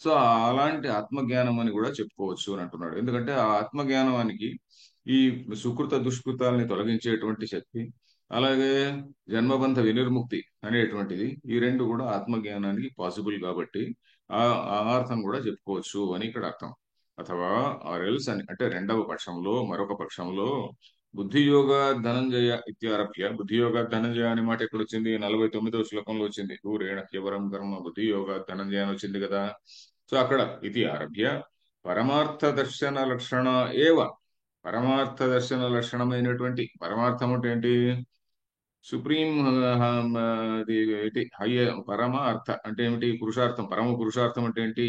సో అలాంటి ఆత్మజ్ఞానం అని కూడా చెప్పుకోవచ్చు అని అంటున్నాడు. ఎందుకంటే ఆ ఆత్మజ్ఞానానికి ఈ సుకృత దుష్కృతాలని తొలగించేటువంటి శక్తి, అలాగే జన్మబంధ వినిర్ముక్తి అనేటువంటిది, ఈ రెండు కూడా ఆత్మజ్ఞానానికి పాసిబుల్ కాబట్టి ఆ ఆ అర్థం కూడా చెప్పుకోవచ్చు అని ఇక్కడ అర్థం. అథవా ఆర్ ఎల్స్ అని అంటే రెండవ పక్షంలో, మరొక పక్షంలో బుద్ధియోగ ధనంజయ ఇత్యారభ్య. బుద్ధియోగ ధనంజయ అనే మాట ఎక్కడ వచ్చింది? 49వ శ్లోకంలో వచ్చింది. దూరేణ కేవలం కర్మ బుద్ధియోగ ధనంజయ అని వచ్చింది కదా. సో అక్కడ ఇది ఆరభ్య పరమార్థ దర్శన లక్షణ ఏవ. పరమార్థ దర్శన లక్షణమైనటువంటి పరమార్థం అంటే ఏంటి? సుప్రీం అది ఏంటి? పరమ అర్థ అంటే ఏమిటి? పురుషార్థం. పరమ పురుషార్థం అంటే ఏంటి?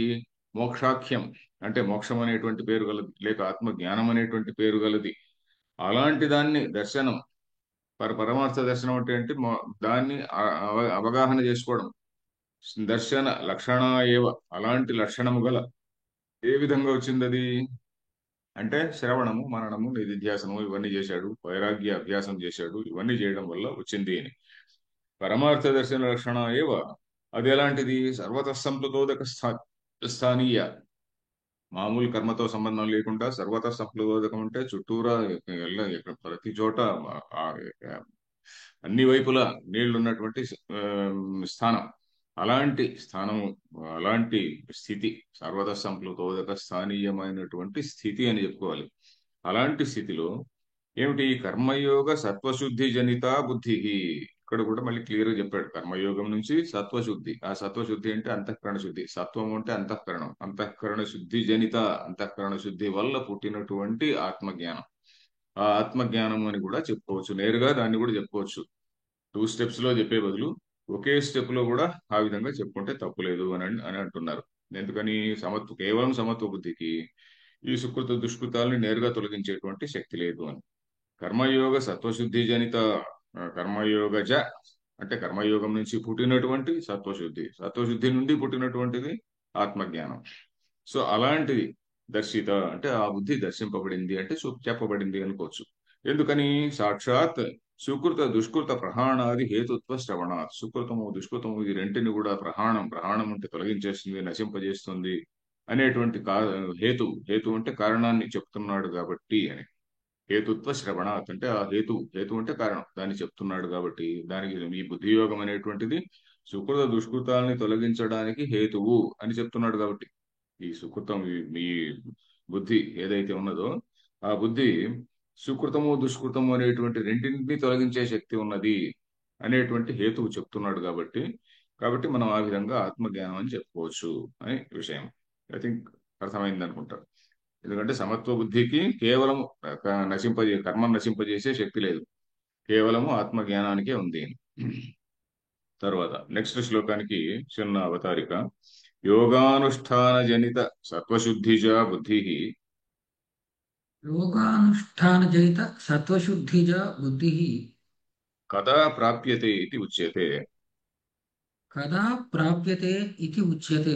మోక్షాఖ్యం అంటే మోక్షం అనేటువంటి పేరు గలది, లేక ఆత్మ జ్ఞానం అనేటువంటి పేరు గలది. అలాంటి దాన్ని దర్శనం. పరమార్థ దర్శనం అంటే ఏంటి? దాన్ని అవగాహన చేసుకోవడం. దర్శన లక్షణ ఏవ. అలాంటి లక్షణము గల. ఏ విధంగా వచ్చింది అది? అంటే శ్రవణము, మననము, నిధిధ్యాసనము ఇవన్నీ చేశాడు, వైరాగ్య అభ్యాసం చేశాడు, ఇవన్నీ చేయడం వల్ల వచ్చింది అని. పరమార్థ దర్శన లక్షణ ఏవ. అది ఎలాంటిది? సర్వత సంప్లుతోదక స్థానీయ. మామూలు కర్మతో సంబంధం లేకుండా సర్వత సంప్లుతోదకం అంటే చుట్టూరా ప్రతి చోట ఆ, ఆ, అన్ని వైపులా నీళ్లు ఉన్నటువంటి స్థానం. అలాంటి స్థానము, అలాంటి స్థితి సర్వత సంప్లుతోదక స్థానీయమైనటువంటి స్థితి అని చెప్పుకోవాలి. అలాంటి స్థితిలో ఏమిటి? కర్మయోగ సత్వశుద్ధి జనిత బుద్ధి. ఇక్కడ కూడా మళ్ళీ క్లియర్ గా చెప్పాడు. కర్మయోగం నుంచి సత్వశుద్ధి. ఆ సత్వశుద్ధి అంటే అంతఃకరణ శుద్ధి. సత్వం అంటే అంతఃకరణం. అంతఃకరణ శుద్ధి జనిత, అంతఃకరణ శుద్ధి వల్ల పుట్టినటువంటి ఆత్మజ్ఞానం. ఆ ఆత్మజ్ఞానం అని కూడా చెప్పుకోవచ్చు. నేరుగా దాన్ని కూడా చెప్పుకోవచ్చు. 2 స్టెప్స్ లో చెప్పే బదులు ఒకే స్టెప్ లో కూడా ఆ విధంగా చెప్పుకుంటే తప్పులేదు అని అని అంటున్నారు. ఎందుకని? కేవలం సమత్వ బుద్ధికి ఈ సుకృత దుష్కృతాలని నేరుగా తొలగించేటువంటి శక్తి లేదు అని. కర్మయోగ సత్వశుద్ధి జనిత. కర్మయోగజ అంటే కర్మయోగం నుంచి పుట్టినటువంటి సత్వశుద్ధి, సత్వశుద్ధి నుండి పుట్టినటువంటిది ఆత్మజ్ఞానం. సో అలాంటిది దర్శిత అంటే ఆ బుద్ధి దర్శింపబడింది అంటే చెప్పబడింది అనుకోవచ్చు. ఎందుకని? సాక్షాత్ సుకృత దుష్కృత ప్రహాణాది హేతుత్వ శ్రవణ. సుకృతము దుష్కృతము ఈ రెంటిని కూడా ప్రహాణం, ప్రహాణం అంటే తొలగించేస్తుంది, నశింపజేస్తుంది అనేటువంటి హేతు అంటే కారణాన్ని చెప్తున్నాడు కాబట్టి అని. హేతుత్వ శ్రవణాత్ అంటే ఆ హేతు అంటే కారణం, దాన్ని చెప్తున్నాడు కాబట్టి. దానికి ఈ బుద్ధియోగం అనేటువంటిది సుకృత దుష్కృతాలని తొలగించడానికి హేతువు అని చెప్తున్నాడు కాబట్టి. ఈ సుకృతం ఈ బుద్ధి ఏదైతే ఉన్నదో ఆ బుద్ధి సుకృతము దుష్కృతము అనేటువంటి రెండింటినీ తొలగించే శక్తి ఉన్నది అనేటువంటి హేతువు చెప్తున్నాడు కాబట్టి. కాబట్టి మనం ఆ విధంగా ఆత్మజ్ఞానం అని చెప్పుకోవచ్చు అని విషయం. ఐ థింక్ అర్థమైంది అనుకుంటా. ఎందుకంటే సమత్వ బుద్ధికి కేవలం కర్మను నశింపజేసే శక్తి లేదు, కేవలము ఆత్మజ్ఞానానికే ఉంది. తర్వాత నెక్స్ట్ శ్లోకానికి చిన్న అవతారిక. యోగానుష్ఠాన జనిత సత్వశుద్ధిజ బుద్ధి योगानुष्ठानजनित सत्त्वशुद्धिज बुद्धिः కదా ప్రాప్యతే ఇది ఉచ్యతే. कदा प्राप्यते इति उच्यते.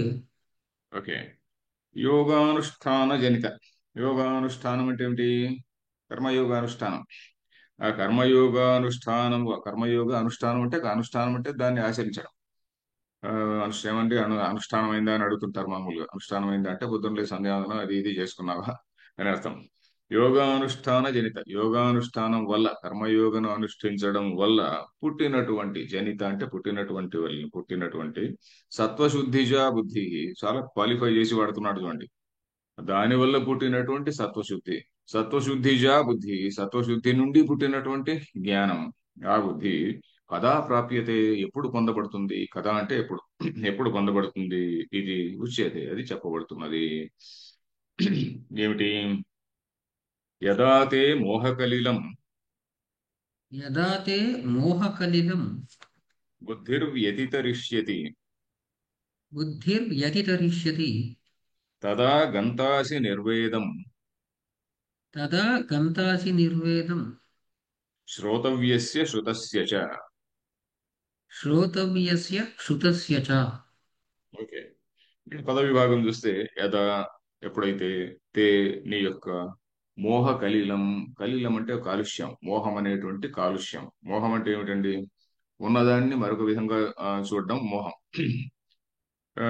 ఓకే. యోగానుష్ఠాన జనిత యోగానుష్ఠానం అంటే ఏమిటి? కర్మయోగానుష్ఠానం. ఆ కర్మయోగ అనుష్ఠానం అంటే అనుష్ఠానం అంటే దాన్ని ఆచరించడం. ఆ, ఏమంటే అనుష్ఠానం అయిందా అని అడుగుతుంటారు మామూలుగా. అనుష్ఠానం అయిందా అంటే పొద్దున్న లేచి సంధ్యావందనం అది ఇది చేసుకున్నావా అని అర్థం. యోగానుష్ఠాన జనిత, యోగానుష్ఠానం వల్ల, కర్మయోగను అనుష్ఠించడం వల్ల పుట్టినటువంటి, జనిత అంటే పుట్టినటువంటి సత్వశుద్ధిజ బుద్ధి. చాలా క్వాలిఫై చేసి వాడుతున్నాడు చూడండి. దాని వల్ల పుట్టినటువంటి సత్వశుద్ధి, సత్వశుద్ధిజా బుద్ధి, సత్వశుద్ధి నుండి పుట్టినటువంటి జ్ఞానం, ఆ బుద్ధి కదా ప్రాప్యతే, ఎప్పుడు పొందబడుతుంది? కదా అంటే ఎప్పుడు, ఎప్పుడు పొందబడుతుంది? ఇది ఉచ్యతే, అది చెప్పబడుతున్నది. ఏమిటి? యదా తే మోహకలిలం యదా తే మోహకలిలం బుద్ధిర్వ్యతితరిష్యతి బుద్ధిర్వ్యతితరిష్యతి తదా గంతాసి నిర్వేదం తదా గంతాసి నిర్వేదం శ్రోతవ్యస్య శ్రుతస్య చ. శ్రోతవ్యస్య శ్రుతస్య చ. ఓకే. ఇక్కడ పద విభాగం చూస్తే యదా, ఎప్పుడైతే, తే నీ యొక్క, మోహ కలిలం, కలిలం అంటే కాలుష్యం, మోహం అనేటువంటి కాలుష్యం. మోహం అంటే ఏమిటండి? ఉన్నదాన్ని మరొక విధంగా చూడడం మోహం. ఆ,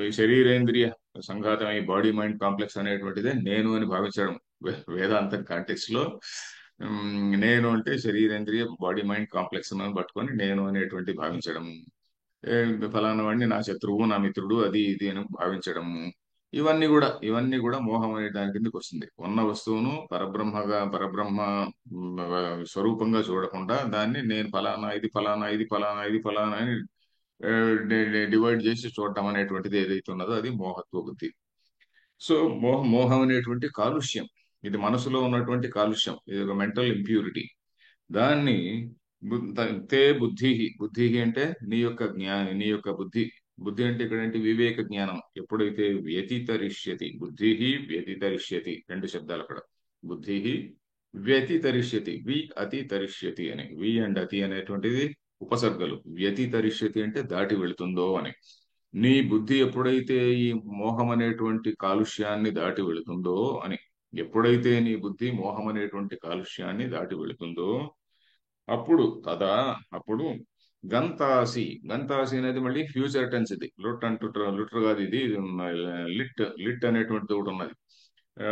ఈ శరీరేంద్రియ సంఘాతం, ఈ బాడీ మైండ్ కాంప్లెక్స్ అనేటువంటిదే నేను అని భావించడం. వేదాంతం కాంటెక్స్ లో నేను అంటే శరీరేంద్రియ బాడీ మైండ్ కాంప్లెక్స్ పట్టుకొని నేను అనేటువంటి భావించడం. ఏ, ఫలానా వాడిని నా శత్రువు, నా మిత్రుడు, అది ఇది అని భావించడము. ఇవన్నీ కూడా మోహం అనే దాని కిందకి వస్తుంది. ఉన్న వస్తువును పరబ్రహ్మ స్వరూపంగా చూడకుండా దాన్ని నేను ఫలానా, ఇది ఫలానా, ఇది ఫలానా, ఇది ఫలానా అని డివైడ్ చేసి చూడటం అనేటువంటిది ఏదైతే ఉన్నదో అది మోహత్వ బుద్ధి. సో మోహం అనేటువంటి కాలుష్యం, ఇది మనసులో ఉన్నటువంటి కాలుష్యం, ఇది ఒక మెంటల్ ఇంప్యూరిటీ. దాన్ని తే బుద్ధి, బుద్ధి అంటే నీ యొక్క బుద్ధి. బుద్ధి అంటే ఇక్కడ ఏంటి? వివేక జ్ఞానం. ఎప్పుడైతే వ్యతితరిష్యతి, బుద్ధి వ్యతితరిష్యతి, రెండు శబ్దాలు అక్కడ. బుద్ధి వ్యతితరిష్యతి, వి అతి తరిష్యతి అని, వి అండ్ అతి అనేటువంటిది ఉపసర్గలు. వ్యతితరిష్యతి అంటే దాటి వెళుతుందో అని. నీ బుద్ధి ఎప్పుడైతే ఈ మోహం అనేటువంటి కాలుష్యాన్ని దాటి వెళుతుందో అని, ఎప్పుడైతే నీ బుద్ధి మోహం అనేటువంటి కాలుష్యాన్ని దాటి వెళుతుందో అప్పుడు కదా, అప్పుడు గంతాసి, గంతాసి అనేది మళ్ళీ ఫ్యూచర్ టెన్స్. ఇది లుట్ అంటుంటారు, లుటర్ కాదు ఇది, లిట్, లిట్ అనేటువంటిది ఒకటి ఉన్నది. ఆ,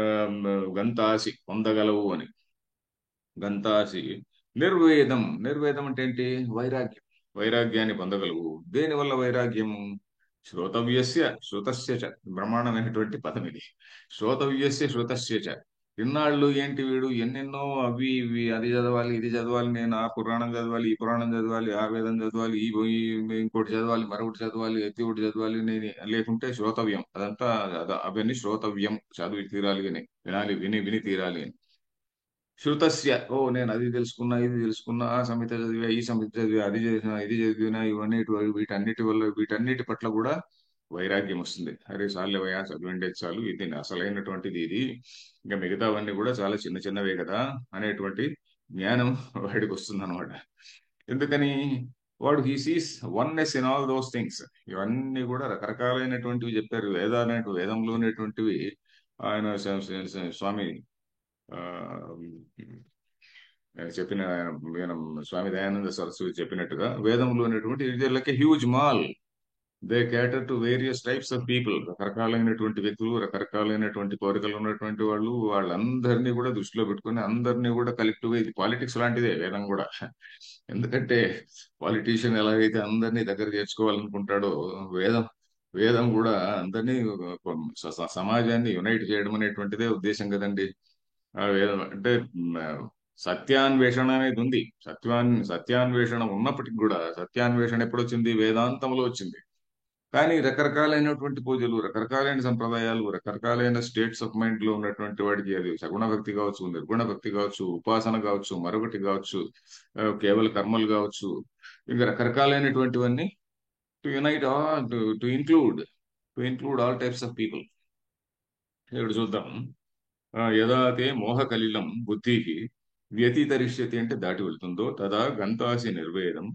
గంతాసి పొందగలవు అని. గంతాసి నిర్వేదం, నిర్వేదం అంటే ఏంటి? వైరాగ్యం, వైరాగ్యాన్ని పొందగలవు. దేని వల్ల వైరాగ్యము? శ్రోతవ్యస్య శ్రుతస్య చ, బ్రహ్మాండమైనటువంటి పదం ఇది. శ్రోతవ్యస్య శ్రుతస్య చ. ఇన్నాళ్ళు ఏంటి వీడు ఎన్నెన్నో అవి ఇవి, అది చదవాలి, ఇది చదవాలి, నేను ఆ పురాణం చదవాలి, ఈ పురాణం చదవాలి, ఆ వేదం చదవాలి, ఇంకోటి చదవాలి, మరొకటి చదవాలి, ఎత్తి ఒకటి చదవాలి, నేను లేకుంటే శ్రోతవ్యం అదంతా, అవన్నీ శ్రోతవ్యం, చదివి తీరాలి అని, వినాలి, విని విని తీరాలి అని. శృతస్య, ఓ నేను అది తెలుసుకున్నా, ఇది తెలుసుకున్నా, ఆ సంహిత చదివా, ఈ సంహిత చదివా, అది చేసినా, ఇది చదివినా, ఇవన్నీ వీటన్నిటి వల్ల, వీటన్నిటి పట్ల కూడా వైరాగ్యం వస్తుంది. అరే చాలువయ్యా, చదివండి చాలు, ఇది అసలైనటువంటిది ఇది, ఇంకా మిగతావన్నీ కూడా చాలా చిన్న చిన్నవే కదా అనేటువంటి జ్ఞానం వాడికి వస్తుంది అనమాట. ఎందుకని? వాడు he sees oneness in all those things. ఇవన్నీ కూడా రకరకాలైనటువంటివి చెప్పారు. వేదంలో ఉన్నటువంటివి ఆయన స్వామి ఆ, చెప్పిన ఈయన స్వామి దయానంద సరస్వతి చెప్పినట్టుగా, వేదంలో ఉన్నటువంటి it huge mall. They క్యాటర్ to various types of people. రకరకాలైనటువంటి వ్యక్తులు, రకరకాలైనటువంటి కోరికలు ఉన్నటువంటి వాళ్ళు, వాళ్ళందరినీ కూడా దృష్టిలో పెట్టుకొని అందరినీ కూడా కలెక్టివ్ గా, ఇది పాలిటిక్స్ లాంటిదే వేదం కూడా. ఎందుకంటే పాలిటీషియన్ ఎలాగైతే అందరినీ దగ్గర చేర్చుకోవాలనుకుంటాడో, వేదం వేదం కూడా అందరినీ సమాజాన్ని యునైట్ చేయడం అనేటువంటిదే ఉద్దేశం కదండి. అంటే మ్, సత్యాన్వేషణ అనేది ఉంది. సత్యాన్వేషణ ఉన్నప్పటికి కూడా, సత్యాన్వేషణ ఎప్పుడు వచ్చింది? వేదాంతంలో వచ్చింది. కానీ రకరకాలైనటువంటి పూజలు, రకరకాలైన సంప్రదాయాలు, రకరకాలైన స్టేట్స్ ఆఫ్ మైండ్ లో ఉన్నటువంటి వాడికి, అది సగుణ భక్తి కావచ్చు, నిర్గుణ భక్తి కావచ్చు, ఉపాసన కావచ్చు, మరొకటి కావచ్చు, కేవల కర్మలు కావచ్చు, ఇంకా రకరకాలైనటువంటివన్నీ, to unite all, to include, all types of people. ఇక్కడ చూద్దాం. యదా తే మోహ కలిలం బుద్ధి వ్యతితరిష్యతి అంటే దాటి వెళ్తుందో, తదా గంతాసి నిర్వేదం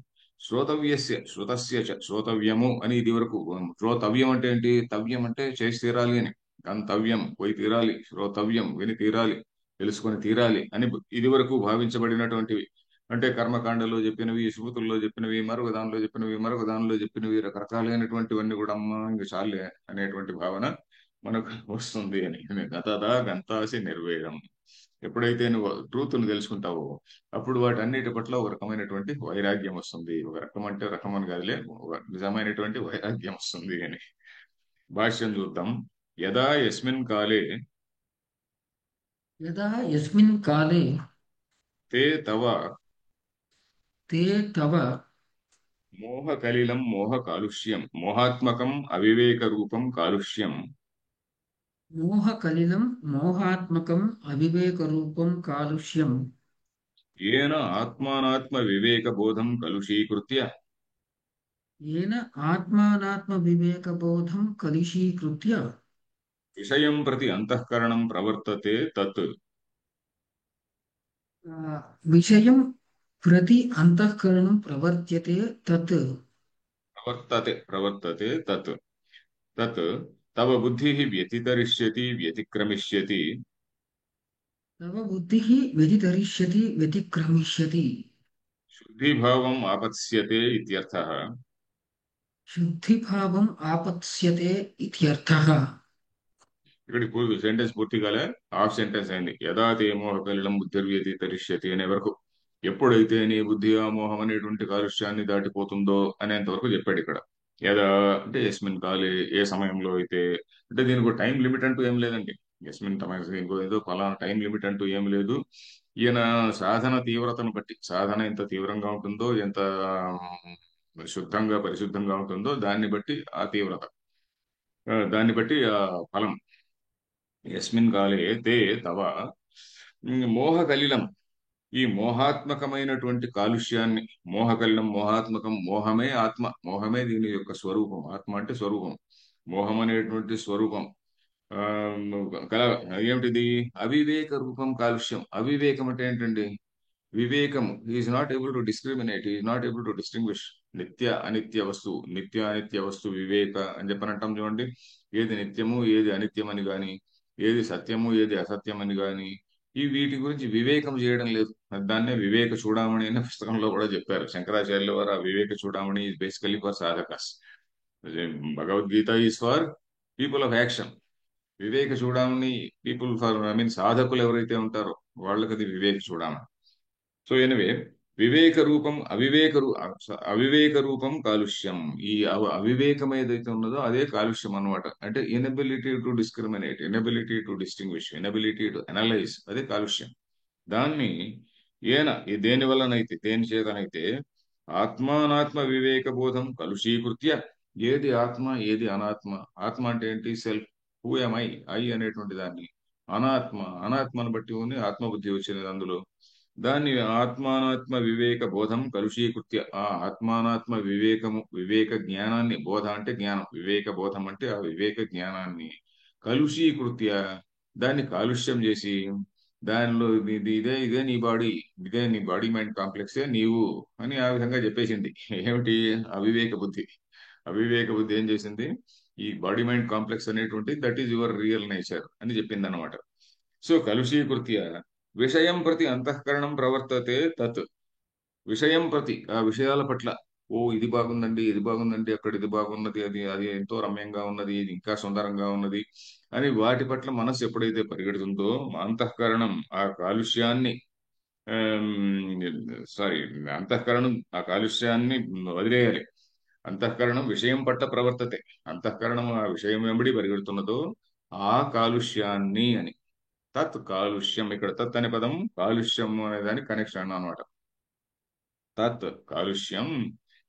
శ్రోతవ్యస్య శ్రుతస్య చ, శ్రోతవ్యము అని ఇది వరకు. శ్రోతవ్యం అంటే ఏంటి? తవ్యం అంటే చేసి తీరాలి అని. గంతవ్యం పోయి తీరాలి, శ్రోతవ్యం విని తీరాలి, తెలుసుకొని తీరాలి అని ఇది వరకు భావించబడినటువంటివి. అంటే కర్మకాండలో చెప్పినవి, స్మృతుల్లో చెప్పినవి, మరొక దానిలో చెప్పినవి, మరొక దానిలో చెప్పినవి, రకరకాలైనటువంటివన్నీ కూడా అమ్మా ఇంక చాలే అనేటువంటి భావన మనకు వస్తుంది అని. గతదా గంతాసి నిర్వేదం. ఎప్పుడైతే నువ్వు ట్రూత్ను తెలుసుకుంటావో అప్పుడు వాటన్నిటి పట్ల ఒక రకమైనటువంటి వైరాగ్యం వస్తుంది. ఒక రకం అంటే రకం అని కాదులే, ఒక నిజమైనటువంటి వైరాగ్యం వస్తుంది అని. భాష్యం చూద్దాం. యదా యస్మిన్ కాలే యదా యస్మిన్ కాలే తే తవ తే తవ మోహకలిలం మోహ కాలుష్యం మోహాత్మకం అవివేక రూపం కాలుష్యం మోహకలిలం మోహాత్మకం అవివేకరూపం కాలుష్యం ఏన ఆత్మానాత్మ వివేక బోధం కలుషీకృత్య येन आत्मानात्मविवेकबोधं कलुषीकृत्य విషయం ప్రతి అంతఃకరణం ప్రవర్తతే తత్ विषयं प्रति अंतःकरणं प्रवर्त्यते तत् ప్రవర్తతే తత్ తత్ తవ బుద్ధి వ్యతితరిష్యతి వ్యతిక్రమిష్యతి तव बुद्धिः व्यतितरिष्यति व्यतिक्रमिष्यति శుద్ధిభావం ఆపత్స్యతే ఇత్యర్థః. शुद्धिभावम् आपत्स्यते इत्यर्थः ఇక్కడ పూర్తి సెంటెన్స్ పూర్తి కాలే, హాఫ్ సెంటెన్స్ అయింది. యదా తే మోహ కలిలం బుద్ధిర్వ్యతితరిష్యతి అనే వరకు. ఎప్పుడైతే నీ బుద్ధి ఆ మోహం అనేటువంటి కాలుష్యాన్ని దాటిపోతుందో అనేంత వరకు చెప్పాడు ఇక్కడ. యదా అంటే యస్మిన్ కాలే, ఏ సమయంలో అయితే. అంటే దీనికి టైం లిమిట్ అంటూ ఏం లేదండి. యస్మిన్ ఇంకో ఏదో ఫలానా టైం లిమిట్ అంటూ ఏం లేదు. ఈయన సాధన తీవ్రతను బట్టి, సాధన ఎంత తీవ్రంగా ఉంటుందో, ఎంత శుద్ధంగా పరిశుద్ధంగా ఉంటుందో దాన్ని బట్టి ఆ తీవ్రత, దాన్ని బట్టి ఆ ఫలం. యస్మిన్ కాలే తే తవ మోహకలిలం, ఈ మోహాత్మకమైనటువంటి కాలుష్యాన్ని, మోహకలిలం మోహాత్మకం, మోహమే ఆత్మ, మోహమే దీని యొక్క స్వరూపం. ఆత్మ అంటే స్వరూపం, మోహం అనేటువంటి స్వరూపం. ఆ కల ఏమిటిది? అవివేక రూపం కాలుష్యం. అవివేకం అంటే ఏంటండి? వివేకము. Is not able to discriminate, is not able to distinguish నిత్య అనిత్య వస్తువు, నిత్య అనిత్య వస్తువు వివేక అని చెప్పని అంటాం చూడండి. ఏది నిత్యము ఏది అనిత్యమని గాని, ఏది సత్యము ఏది అసత్యమని గాని, ఈ వీటి గురించి వివేకం చేయడం లేదు. దాన్నే వివేక చూడామణి అనే పుస్తకంలో కూడా చెప్పారు శంకరాచార్యుల వారు. ఆ Viveka Chudamani is basically for సాధకస్. Bhagavad Gita is for people of action. Viveka Chudamani people for, I mean సాధకులు ఎవరైతే ఉంటారో వాళ్ళకి అది వివేక చూడామణి. సో ఎనివే, వివేక రూపం అవివేక రూపం కాలుష్యం. ఈ అవివేకం ఏదైతే ఉన్నదో అదే కాలుష్యం అన్నమాట. అంటే inability to discriminate, inability to distinguish, inability to analyse, అదే కాలుష్యం. దాన్ని దేని వలనైతే, దేని చేతనైతే ఆత్మానాత్మ వివేక బోధం కలుషీకృత్య, ఏది ఆత్మ ఏది అనాత్మ. ఆత్మ అంటే ఏంటి? Self. Who M I, I అనేటువంటి దాన్ని. అనాత్మ, అనాత్మను బట్టి ఉంది ఆత్మబుద్ధి వచ్చినది అందులో. దాన్ని ఆత్మానాత్మ వివేక బోధం కలుషీకృత్య, ఆ ఆత్మానాత్మ వివేకము, వివేక జ్ఞానాన్ని, బోధ అంటే జ్ఞానం, వివేక బోధం అంటే ఆ వివేక జ్ఞానాన్ని కలుషీకృత్య, దాన్ని కాలుష్యం చేసి, దానిలో ఇదే ఇదే నీ బాడీ, ఇదే నీ బాడీ మైండ్ కాంప్లెక్సే నీవు అని ఆ విధంగా చెప్పేసింది. ఏమిటి? అవివేక బుద్ధి. అవివేక బుద్ధి ఏం చేసింది? ఈ బాడీ మైండ్ కాంప్లెక్స్ అనేటువంటి that is your real nature అని చెప్పింది అనమాట. సో కలుషీకృత్య విషయం ప్రతి అంతఃకరణం ప్రవర్తతే తత్. విషయం ప్రతి, ఆ విషయాల పట్ల, ఓ ఇది బాగుందండి, ఇది బాగుందండి, అక్కడ ఇది బాగున్నది, అది అది ఎంతో రమ్యంగా ఉన్నది, ఇది ఇంకా సుందరంగా ఉన్నది అని వాటి పట్ల మనసు ఎప్పుడైతే పరిగెడుతుందో అంతఃకరణం ఆ కాలుష్యాన్ని, సారీ, అంతఃకరణం ఆ కాలుష్యాన్ని వదిలేయాలి. అంతఃకరణం విషయం పట్ల ప్రవర్తతే, అంతఃకరణం ఆ విషయం వెంబడి పరిగెడుతున్నదో ఆ కాలుష్యాన్ని అని. తత్ కాలుష్యం, ఇక్కడ తత్ అనే పదం కాలుష్యం అనే దానికి కనెక్షన్ అన్నమాట. తత్ కాలుష్యం.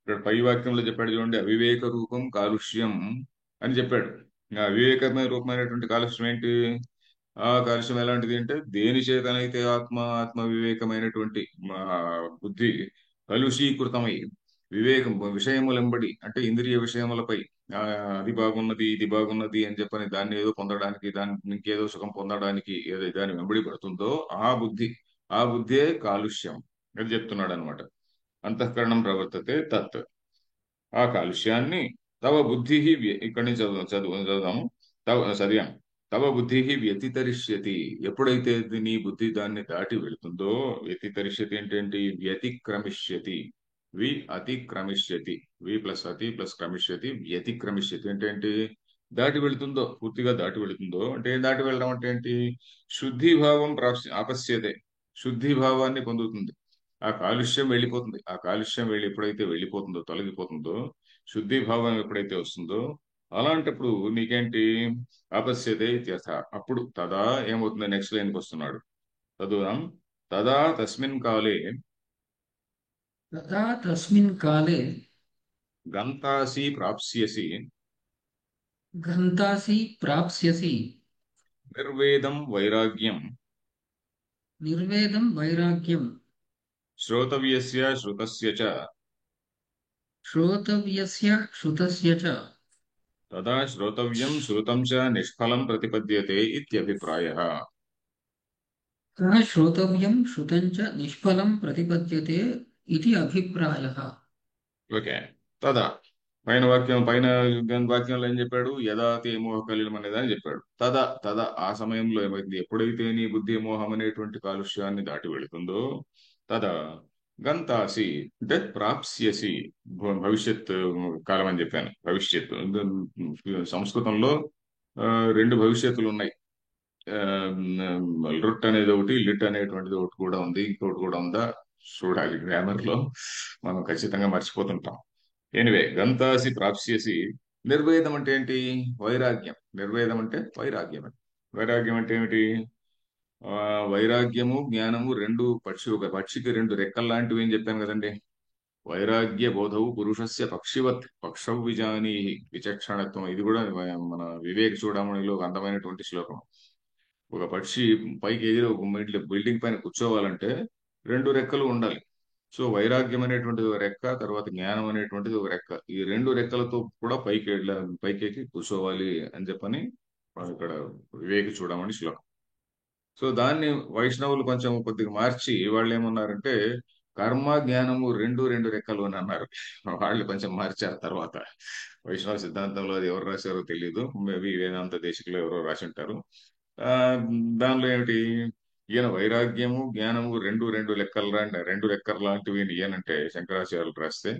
ఇక్కడ పై వాక్యంలో చెప్పాడు చూడండి, అవివేక రూపం కాలుష్యం అని చెప్పాడు. ఆ అవివేకమైన రూపమైనటువంటి కాలుష్యం ఏంటి? ఆ కాలుష్యం ఎలాంటిది అంటే, దేని చేతనైతే ఆత్మ వివేకమైనటువంటి బుద్ధి కలుషీకృతమై, వివేకం విషయములంబడి అంటే ఇంద్రియ విషయములపై, ఆ, అది బాగున్నది ఇది బాగున్నది అని చెప్పని దాన్ని ఏదో పొందడానికి, దాని ఇంకేదో సుఖం పొందడానికి ఏదో దాన్ని వెంబడి పడుతుందో ఆ బుద్ధే కాలుష్యం. అది చెప్తున్నాడు అనమాట. అంతఃకరణం ప్రవర్తతే తత్, ఆ కాలుష్యాన్ని తవ బుద్ధి, ఇక్కడి నుంచి చదువుదాము. చదువుదాము. చదివాం. తవ బుద్ధి వ్యతితరిష్యతి. ఎప్పుడైతే నీ బుద్ధి దాన్ని దాటి వెళుతుందో, వ్యతితరిష్యతి అంటే ఏంటి? వ్యతిక్రమిష్యతి. వి అతిక్రమిష్యతి. వి ప్లస్ అతి ప్లస్ క్రమిష్యతి, వ్యతిక్రమిష్యతి అంటే ఏంటి? దాటి వెళుతుందో, పూర్తిగా దాటి వెళుతుందో అంటే ఏం దాటి వెళ్ళడం అంటే ఏంటి? శుద్ధి భావం ఆపస్యతే. శుద్ధి భావాన్ని పొందుతుంది. ఆ కాలుష్యం వెళ్ళిపోతుంది. ఆ కాలుష్యం ఎప్పుడైతే వెళ్ళిపోతుందో, తొలగిపోతుందో, శుద్ధి భావం ఎప్పుడైతే వస్తుందో, అలాంటప్పుడు నీకేంటి? ఆపస్యతే ఇత్యర్థ. అప్పుడు తదా ఏమవుతుంది? నెక్స్ట్ లైన్కి వస్తున్నాడు. తదుదాం తదా తస్మిన్ కాలే తదా తస్మిన్ కాలే గంతాసి ప్రాప్స్యసి గంతాసి ప్రాప్స్యసి నిర్వేదం వైరాగ్యం నిర్వేదం వైరాగ్యం శ్రోతవ్యస్య శ్రుతస్య చ శ్రోతవ్యస్య శ్రుతస్య చ తదా శ్రోతవ్యం శ్రుతం చ నిష్ఫలం ప్రతిపద్యతే ఇత్యభిప్రాయః. తదా శ్రోతవ్యం శ్రుతం చ నిష్ఫలం ప్రతిపద్యతే ఇది అభిప్రాయः. ఓకే. తదా పైన వాక్యంలో ఏం చెప్పాడు? యదాతి మోహ కలిలం అనేది అని చెప్పాడు. తదా ఆ సమయంలో ఏమైంది? ఎప్పుడైతే నీ బుద్ధి మోహం అనేటువంటి కాలుష్యాన్ని దాటి వెళుతుందో, తదా గంతాసి అంటే ప్రాప్స్యసి. భవిష్యత్ కాలం అని చెప్పాను. భవిష్యత్ సంస్కృతంలో ఆ, రెండు భవిష్యత్తులు ఉన్నాయి. ఆ, లుట్ అనేది ఒకటి, లిట్ అనేటువంటిది ఒకటి కూడా ఉంది. ఇంకోటి కూడా ఉందా చూడాలి. గ్రామర్ లో మనం ఖచ్చితంగా మర్చిపోతుంటాం. ఎనివే, గంతాసి ప్రాప్స్యసి. నిర్వేదం అంటే ఏంటి? వైరాగ్యం. నిర్వేదం అంటే వైరాగ్యం. వైరాగ్యం అంటే ఏమిటి? ఆ వైరాగ్యము జ్ఞానము రెండు ఒక పక్షికి రెండు రెక్కలు లాంటివి అని చెప్పాను కదండి. వైరాగ్య బోధవు పురుషస్య పక్షివత్ పక్షౌ విజానీహి విచక్షణత్వం. ఇది కూడా మన వివేక చూడమణిలో ఒక అందమైనటువంటి శ్లోకం. ఒక పక్షి పైకి ఎగిరి ఒక బిల్డింగ్ పైన కూర్చోవాలంటే రెండు రెక్కలు ఉండాలి. సో వైరాగ్యం అనేటువంటిది ఒక రెక్క, తర్వాత జ్ఞానం అనేటువంటిది ఒక రెక్క. ఈ రెండు రెక్కలతో కూడా పైకి కూర్చోవాలి అని చెప్పని ఇక్కడ వివేకి చూడమని శ్లోకం. సో దాన్ని వైష్ణవులు కొంచెం కొద్దిగా మార్చి వాళ్ళు ఏమన్నారంటే కర్మ జ్ఞానము రెండు రెండు రెక్కలు అని అన్నారు. వాళ్ళు కొంచెం మార్చారు తర్వాత. వైష్ణవ సిద్ధాంతంలో అది ఎవరు రాశారో తెలియదు. మేబీ వేదాంత దేశికులు ఎవరో రాసి ఉంటారు. ఆ దానిలో ఏమిటి? ఈయన వైరాగ్యము జ్ఞానము రెండు రెండు రెండు రెక్కలు లాంటివి ఈయనంటే శంకరాచార్యులు రాస్తే,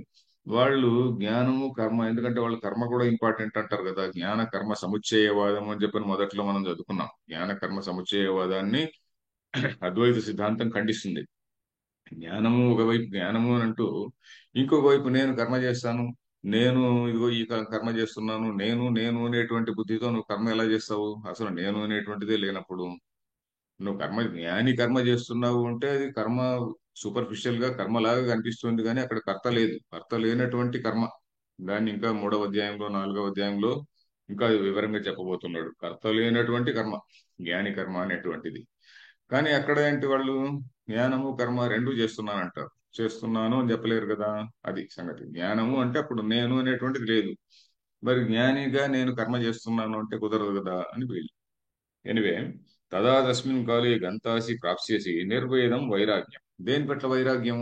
వాళ్ళు జ్ఞానము కర్మ, ఎందుకంటే వాళ్ళు కర్మ కూడా ఇంపార్టెంట్ అంటారు కదా. జ్ఞాన కర్మ సముచ్చయవాదం అని చెప్పని మొదట్లో మనం చదువుకున్నాం. జ్ఞాన కర్మ సముచ్చయవాదాన్ని అద్వైత సిద్ధాంతం ఖండిస్తుంది. జ్ఞానము ఒకవైపు జ్ఞానము అని అంటూ, ఇంకొక వైపు నేను కర్మ చేస్తాను, నేను ఇదిగో ఈ కర్మ చేస్తున్నాను, నేను నేను అనేటువంటి బుద్ధితో నువ్వు కర్మ ఎలా చేస్తావు? అసలు నేను అనేటువంటిదే లేనప్పుడు నువ్వు జ్ఞాని కర్మ చేస్తున్నావు అంటే అది కర్మ సూపర్ఫిషియల్ గా కర్మలాగా కనిపిస్తుంది, కానీ అక్కడ కర్త లేదు. కర్త లేనటువంటి కర్మ. దాన్ని ఇంకా 3వ అధ్యాయంలో 4వ అధ్యాయంలో ఇంకా వివరంగా చెప్పబోతున్నాడు. కర్త లేనటువంటి కర్మ జ్ఞాని కర్మ అనేటువంటిది. కానీ అక్కడ ఏంటి? వాళ్ళు జ్ఞానము కర్మ రెండు చేస్తున్నానంటారు. చేస్తున్నాను అని చెప్పలేరు కదా. అది సంగతి. జ్ఞానము అంటే అప్పుడు నేను అనేటువంటిది లేదు. మరి జ్ఞానిగా నేను కర్మ చేస్తున్నాను అంటే కుదరదు కదా అని వీళ్ళు. ఎనివే, తదా తస్మిన్ కాలే గంతాసి ప్రాప్స్యసి నిర్వేదం వైరాగ్యం. దేని పట్ల వైరాగ్యం?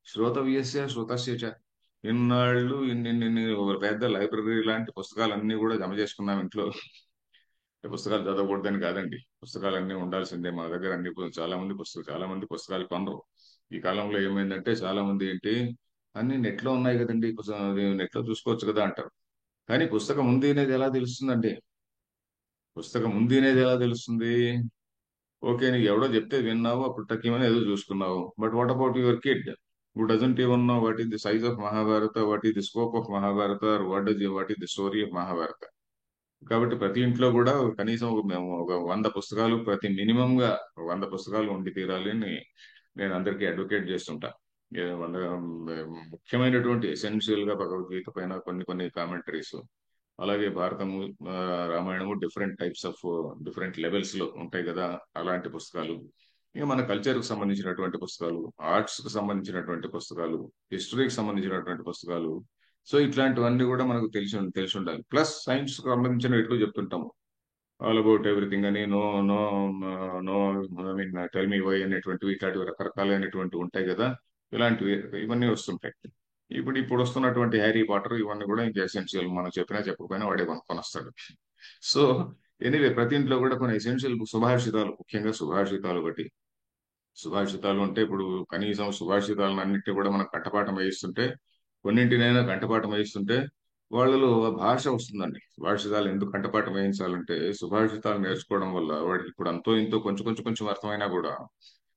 శ్రోతవ్యస్య శ్రుతస్య చ. ఇన్నాళ్ళు ఇన్ని ఒక పెద్ద లైబ్రరీ లాంటి పుస్తకాలన్నీ కూడా జమ చేసుకున్నాం ఇంట్లో. పుస్తకాలు చదవకూడదని కాదండి. పుస్తకాలన్నీ ఉండాల్సిందే మన దగ్గర. అన్ని చాలా మంది పుస్తకాలు కొనరు. ఈ కాలంలో ఏమైందంటే చాలా మంది ఏంటి, అన్ని నెట్ లో ఉన్నాయి కదండి, నెట్ లో చూసుకోవచ్చు కదా అంటారు. కానీ పుస్తకం ఉంది అనేది ఎలా తెలుస్తుందండి? పుస్తకం ఉంది అనేది ఎలా తెలుస్తుంది? ఓకే, నీకు ఎవడో చెప్తే విన్నావు, అప్పుడు టక్కిమని ఏదో చూసుకున్నావు. But what about your kid who doesn't even know what is the size of Mahabharata, what is the scope of Mahabharata, what is the story of Mahabharata? కాబట్టి ప్రతి ఇంట్లో కూడా కనీసం మేము ఒక 100 పుస్తకాలు, ప్రతి మినిమం గా 100 పుస్తకాలు ఉండి తీరాలి అని నేను అందరికీ అడ్వకేట్ చేస్తుంటా. ముఖ్యమైనటువంటి ఎసెన్షియల్ గా భగవద్గీత పైన కొన్ని కొన్ని కామెంటరీస్, అలాగే భారతము, రామాయణము different types of different levels లో ఉంటాయి కదా, అలాంటి పుస్తకాలు. ఇక మన కల్చర్ కు సంబంధించినటువంటి పుస్తకాలు, ఆర్ట్స్ కు సంబంధించినటువంటి పుస్తకాలు, హిస్టరీకి సంబంధించినటువంటి పుస్తకాలు. సో ఇట్లాంటివన్నీ కూడా మనకు తెలిసి ఉండాలి. ప్లస్ సైన్స్ కు సంబంధించిన ఎక్కువ చెప్తుంటాము. ఆల్ అబౌట్ ఎవ్రీథింగ్ అని, no no no I mean tell me why అనేటువంటివి, ఇట్లాంటివి రకరకాలైనటువంటి ఉంటాయి కదా. ఇలాంటివి ఇవన్నీ వస్తుంటాయి. ఇప్పుడు వస్తున్నటువంటి హ్యారీ పాటర్ ఇవన్నీ కూడా ఇంకా ఎసెన్షియల్. మనం చెప్పినా చెప్పకపోయినా వాడే కొనుక్కొని వస్తాడు. సో ఎనివే ప్రతి ఇంట్లో కూడా కొన్ని ఎసెన్షియల్ సుభాషితాలు, ముఖ్యంగా సుభాషితాలు ఒకటి. సుభాషితాలు అంటే ఇప్పుడు కనీసం సుభాషితాలను అన్నింటినీ కూడా మనం కంఠపాఠం వేయిస్తుంటే, కొన్నింటినైనా కంఠపాఠం వేయిస్తుంటే వాళ్ళలో ఆ భాష వస్తుందండి. సుభాషితాలు ఎందుకు కంఠపాఠం వేయించాలంటే, సుభాషితాలు నేర్చుకోవడం వల్ల వాడికి ఇప్పుడు అంతో ఇంతో కొంచెం కొంచెం కొంచెం అర్థమైనా కూడా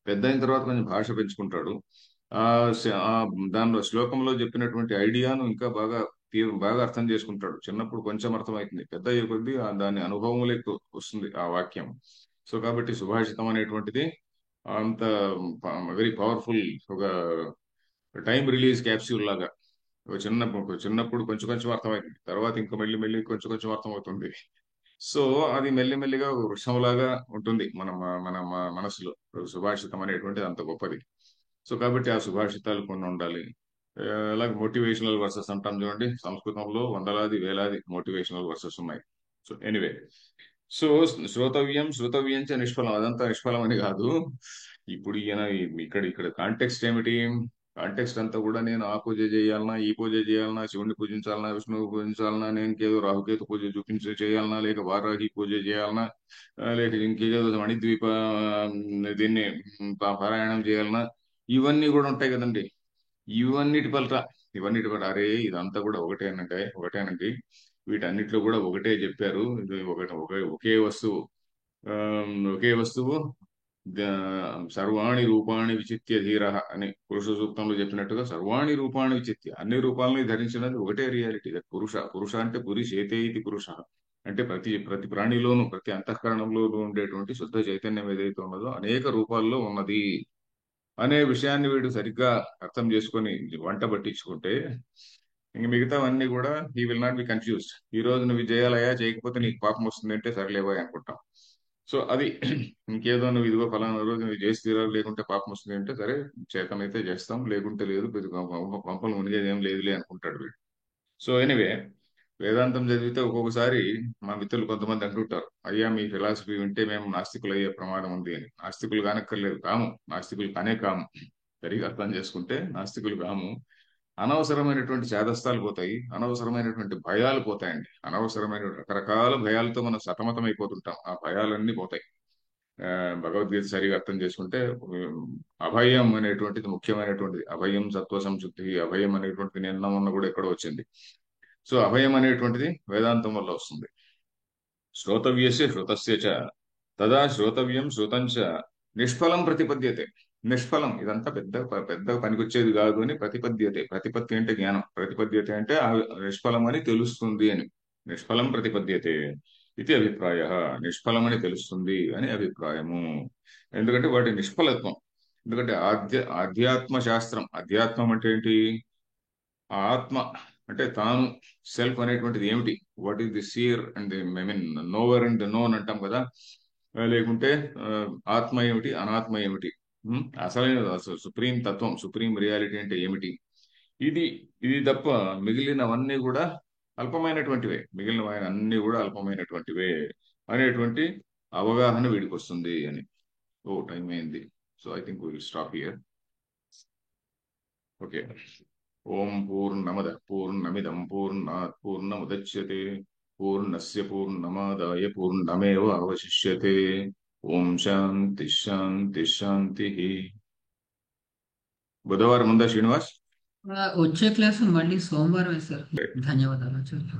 పెద్ద అయిన తర్వాత కొంచెం భాష పెంచుకుంటాడు. ఆ ఆ దానిలో శ్లోకంలో చెప్పినటువంటి ఐడియాను ఇంకా బాగా బాగా అర్థం చేసుకుంటాడు. చిన్నప్పుడు కొంచెం అర్థమవుతుంది, పెద్ద అయ్యే కొద్దీ దాని అనుభవంలోకి వస్తుంది ఆ వాక్యం. సో కాబట్టి సుభాషితం అనేటువంటిది అంత వెరీ పవర్ఫుల్, ఒక టైం రిలీజ్ క్యాప్సూల్ లాగా. చిన్నప్పుడు కొంచెం కొంచెం అర్థమవుతుంది, తర్వాత ఇంకా మెల్లి మెల్లి కొంచెం కొంచెం అర్థమవుతుంది. సో అది మెల్లిమెల్లిగా ఒక వృక్షంలాగా ఉంటుంది మన మనసులో. సుభాషితం అనేటువంటిది అంత గొప్పది. సో కాబట్టి ఆ సుభాషితాలు కొన్ని ఉండాలి. అలాగే మోటివేషనల్ వర్సెస్ అంటాం చూడండి, సంస్కృతంలో వందలాది వేలాది మోటివేషనల్ వర్సెస్ ఉన్నాయి. సో ఎనీవే, సో శ్రోతవ్యం శ్రోతవ్యం చ నిష్ఫలం, అదంతా నిష్ఫలం అని కాదు. ఇప్పుడు ఈయన ఇక్కడ ఇక్కడ కాంటెక్స్ట్ ఏమిటి? కాంటెక్స్ట్ అంతా కూడా నేను ఆ పూజ చేయాలన్నా, ఈ పూజ చేయాలన్నా, శివుణ్ణి పూజించాలన్నా, విష్ణువు పూజించాలన్నా, నేను ఇంకేదో రాహుకేతు పూజ చేయాలన్నా, లేక వారాహి పూజ చేయాలన్నా, లేక ఇంకేదో మణిద్వీప దీన్ని పారాయణం చేయాలన్నా, ఇవన్నీ కూడా ఉంటాయి కదండి. ఇవన్నిటి పలట ఇవన్నిటి పట్ల అరే ఇదంతా కూడా ఒకటేనండి, వీటన్నిటిలో కూడా ఒకటే చెప్పారు. ఇది ఒకే వస్తువు. ఒకే వస్తువు. సర్వాణి రూపాణి విచిత్య ధీర అని పురుష సూక్తంలో చెప్పినట్టుగా, సర్వాణి రూపాణి విచిత్య, అన్ని రూపాలని ధరించినది ఒకటే రియాలిటీ, పురుష. పురుష అంటే పురిషేతే ఇది పురుష అంటే ప్రతి ప్రతి ప్రాణిలోనూ, ప్రతి అంతఃకరణంలోనూ ఉండేటువంటి శుద్ధ చైతన్యం ఏదైతే ఉన్నదో అనేక రూపాల్లో ఉన్నది అనే విషయాన్ని వీడు సరిగ్గా అర్థం చేసుకొని వంట పట్టించుకుంటే, ఇంక మిగతావన్నీ కూడా he will not be confused. ఈ రోజు నువ్వు ఇది చేయాలయా, చేయకపోతే నీకు పాపం వస్తుంది అంటే సరేలేవా అనుకుంటాం. సో అది ఇంకేదో నువ్వు ఇదిగో ఫలానా రోజు నువ్వు చేసి తీరాలి, లేకుంటే పాపం వస్తుంది అంటే సరే చేతనైతే చేస్తాం, లేకుంటే లేదు, పెద్ద పంపలు మునిగేది ఏం లేదులే అనుకుంటాడు వీడు. సో ఎనివే, వేదాంతం చదివితే ఒక్కొక్కసారి మా మిత్రులు కొంతమంది అంటుంటారు, అయ్యా మీ ఫిలాసఫీ వింటే మేము నాస్తికులు అయ్యే ప్రమాదం ఉంది అని. నాస్తికులు కానక్కర్లేదు, కాము. నాస్తికులు కానే కాము. సరిగా అర్థం చేసుకుంటే నాస్తికులు కాము. అనవసరమైనటువంటి చేదస్తాలు పోతాయి, అనవసరమైనటువంటి భయాలు పోతాయండి. అనవసరమైన రకరకాల భయాలతో మనం సతమతం అయిపోతుంటాం, ఆ భయాలన్నీ పోతాయి. ఆ, భగవద్గీత సరిగా అర్థం చేసుకుంటే అభయం అనేటువంటిది ముఖ్యమైనటువంటిది. అభయం సత్వ సంశుద్ధి, అభయం అనేటువంటిది నిన్న మొన్న కూడా ఎక్కడో వచ్చింది. సో అభయం అనేటువంటిది వేదాంతం వల్ల వస్తుంది. శ్రోతవ్యస్య శ్రుతస్య చ తదా శ్రోతవ్యం శ్రుతం చ నిష్ఫలం ప్రతిపద్యతే. నిష్ఫలం, ఇదంతా పెద్ద పెద్ద పనికొచ్చేది కాదు అని ప్రతిపద్యతే. ప్రతిపత్తి అంటే జ్ఞానం, ప్రతిపద్యతే అంటే నిష్ఫలం అని తెలుస్తుంది అని. నిష్ఫలం ప్రతిపద్యతే ఇది అభిప్రాయ. నిష్ఫలం అని తెలుస్తుంది అని అభిప్రాయము. ఎందుకంటే వాటి నిష్ఫలత్వం. ఎందుకంటే ఆధ్యాత్మ శాస్త్రం, అధ్యాత్మం అంటే ఏంటి? ఆ ఆత్మ అంటే తాను, సెల్ఫ్ అనేటువంటిది ఏమిటి? What is the seer and I mean knower and known అంటాం కదా. లేకుంటే ఆ, ఆత్మ ఏమిటి, అనాత్మ ఏమిటి, అసలైన సుప్రీం తత్వం, సుప్రీం రియాలిటీ అంటే ఏమిటి? ఇది ఇది తప్ప మిగిలినవన్నీ కూడా అల్పమైనటువంటివే. మిగిలిన అన్ని కూడా అల్పమైనటువంటివే అనేటువంటి అవగాహన వీడికి వస్తుంది అని. ఓ టైం అయింది. So I think will stop here. Okay. ఓం పూర్ణమదః పూర్ణమిదం పూర్ణాత్ పూర్ణముదచ్యతే పూర్ణస్య పూర్ణమాదాయ పూర్ణమేవ అవశిష్యతే. ఓం శాంతి శాంతి శాంతి. బుధవారం ఉందా శ్రీనివాస్? వచ్చే క్లాసు మళ్ళీ సోమవారం సార్. ధన్యవాదాలు ఆచార్య.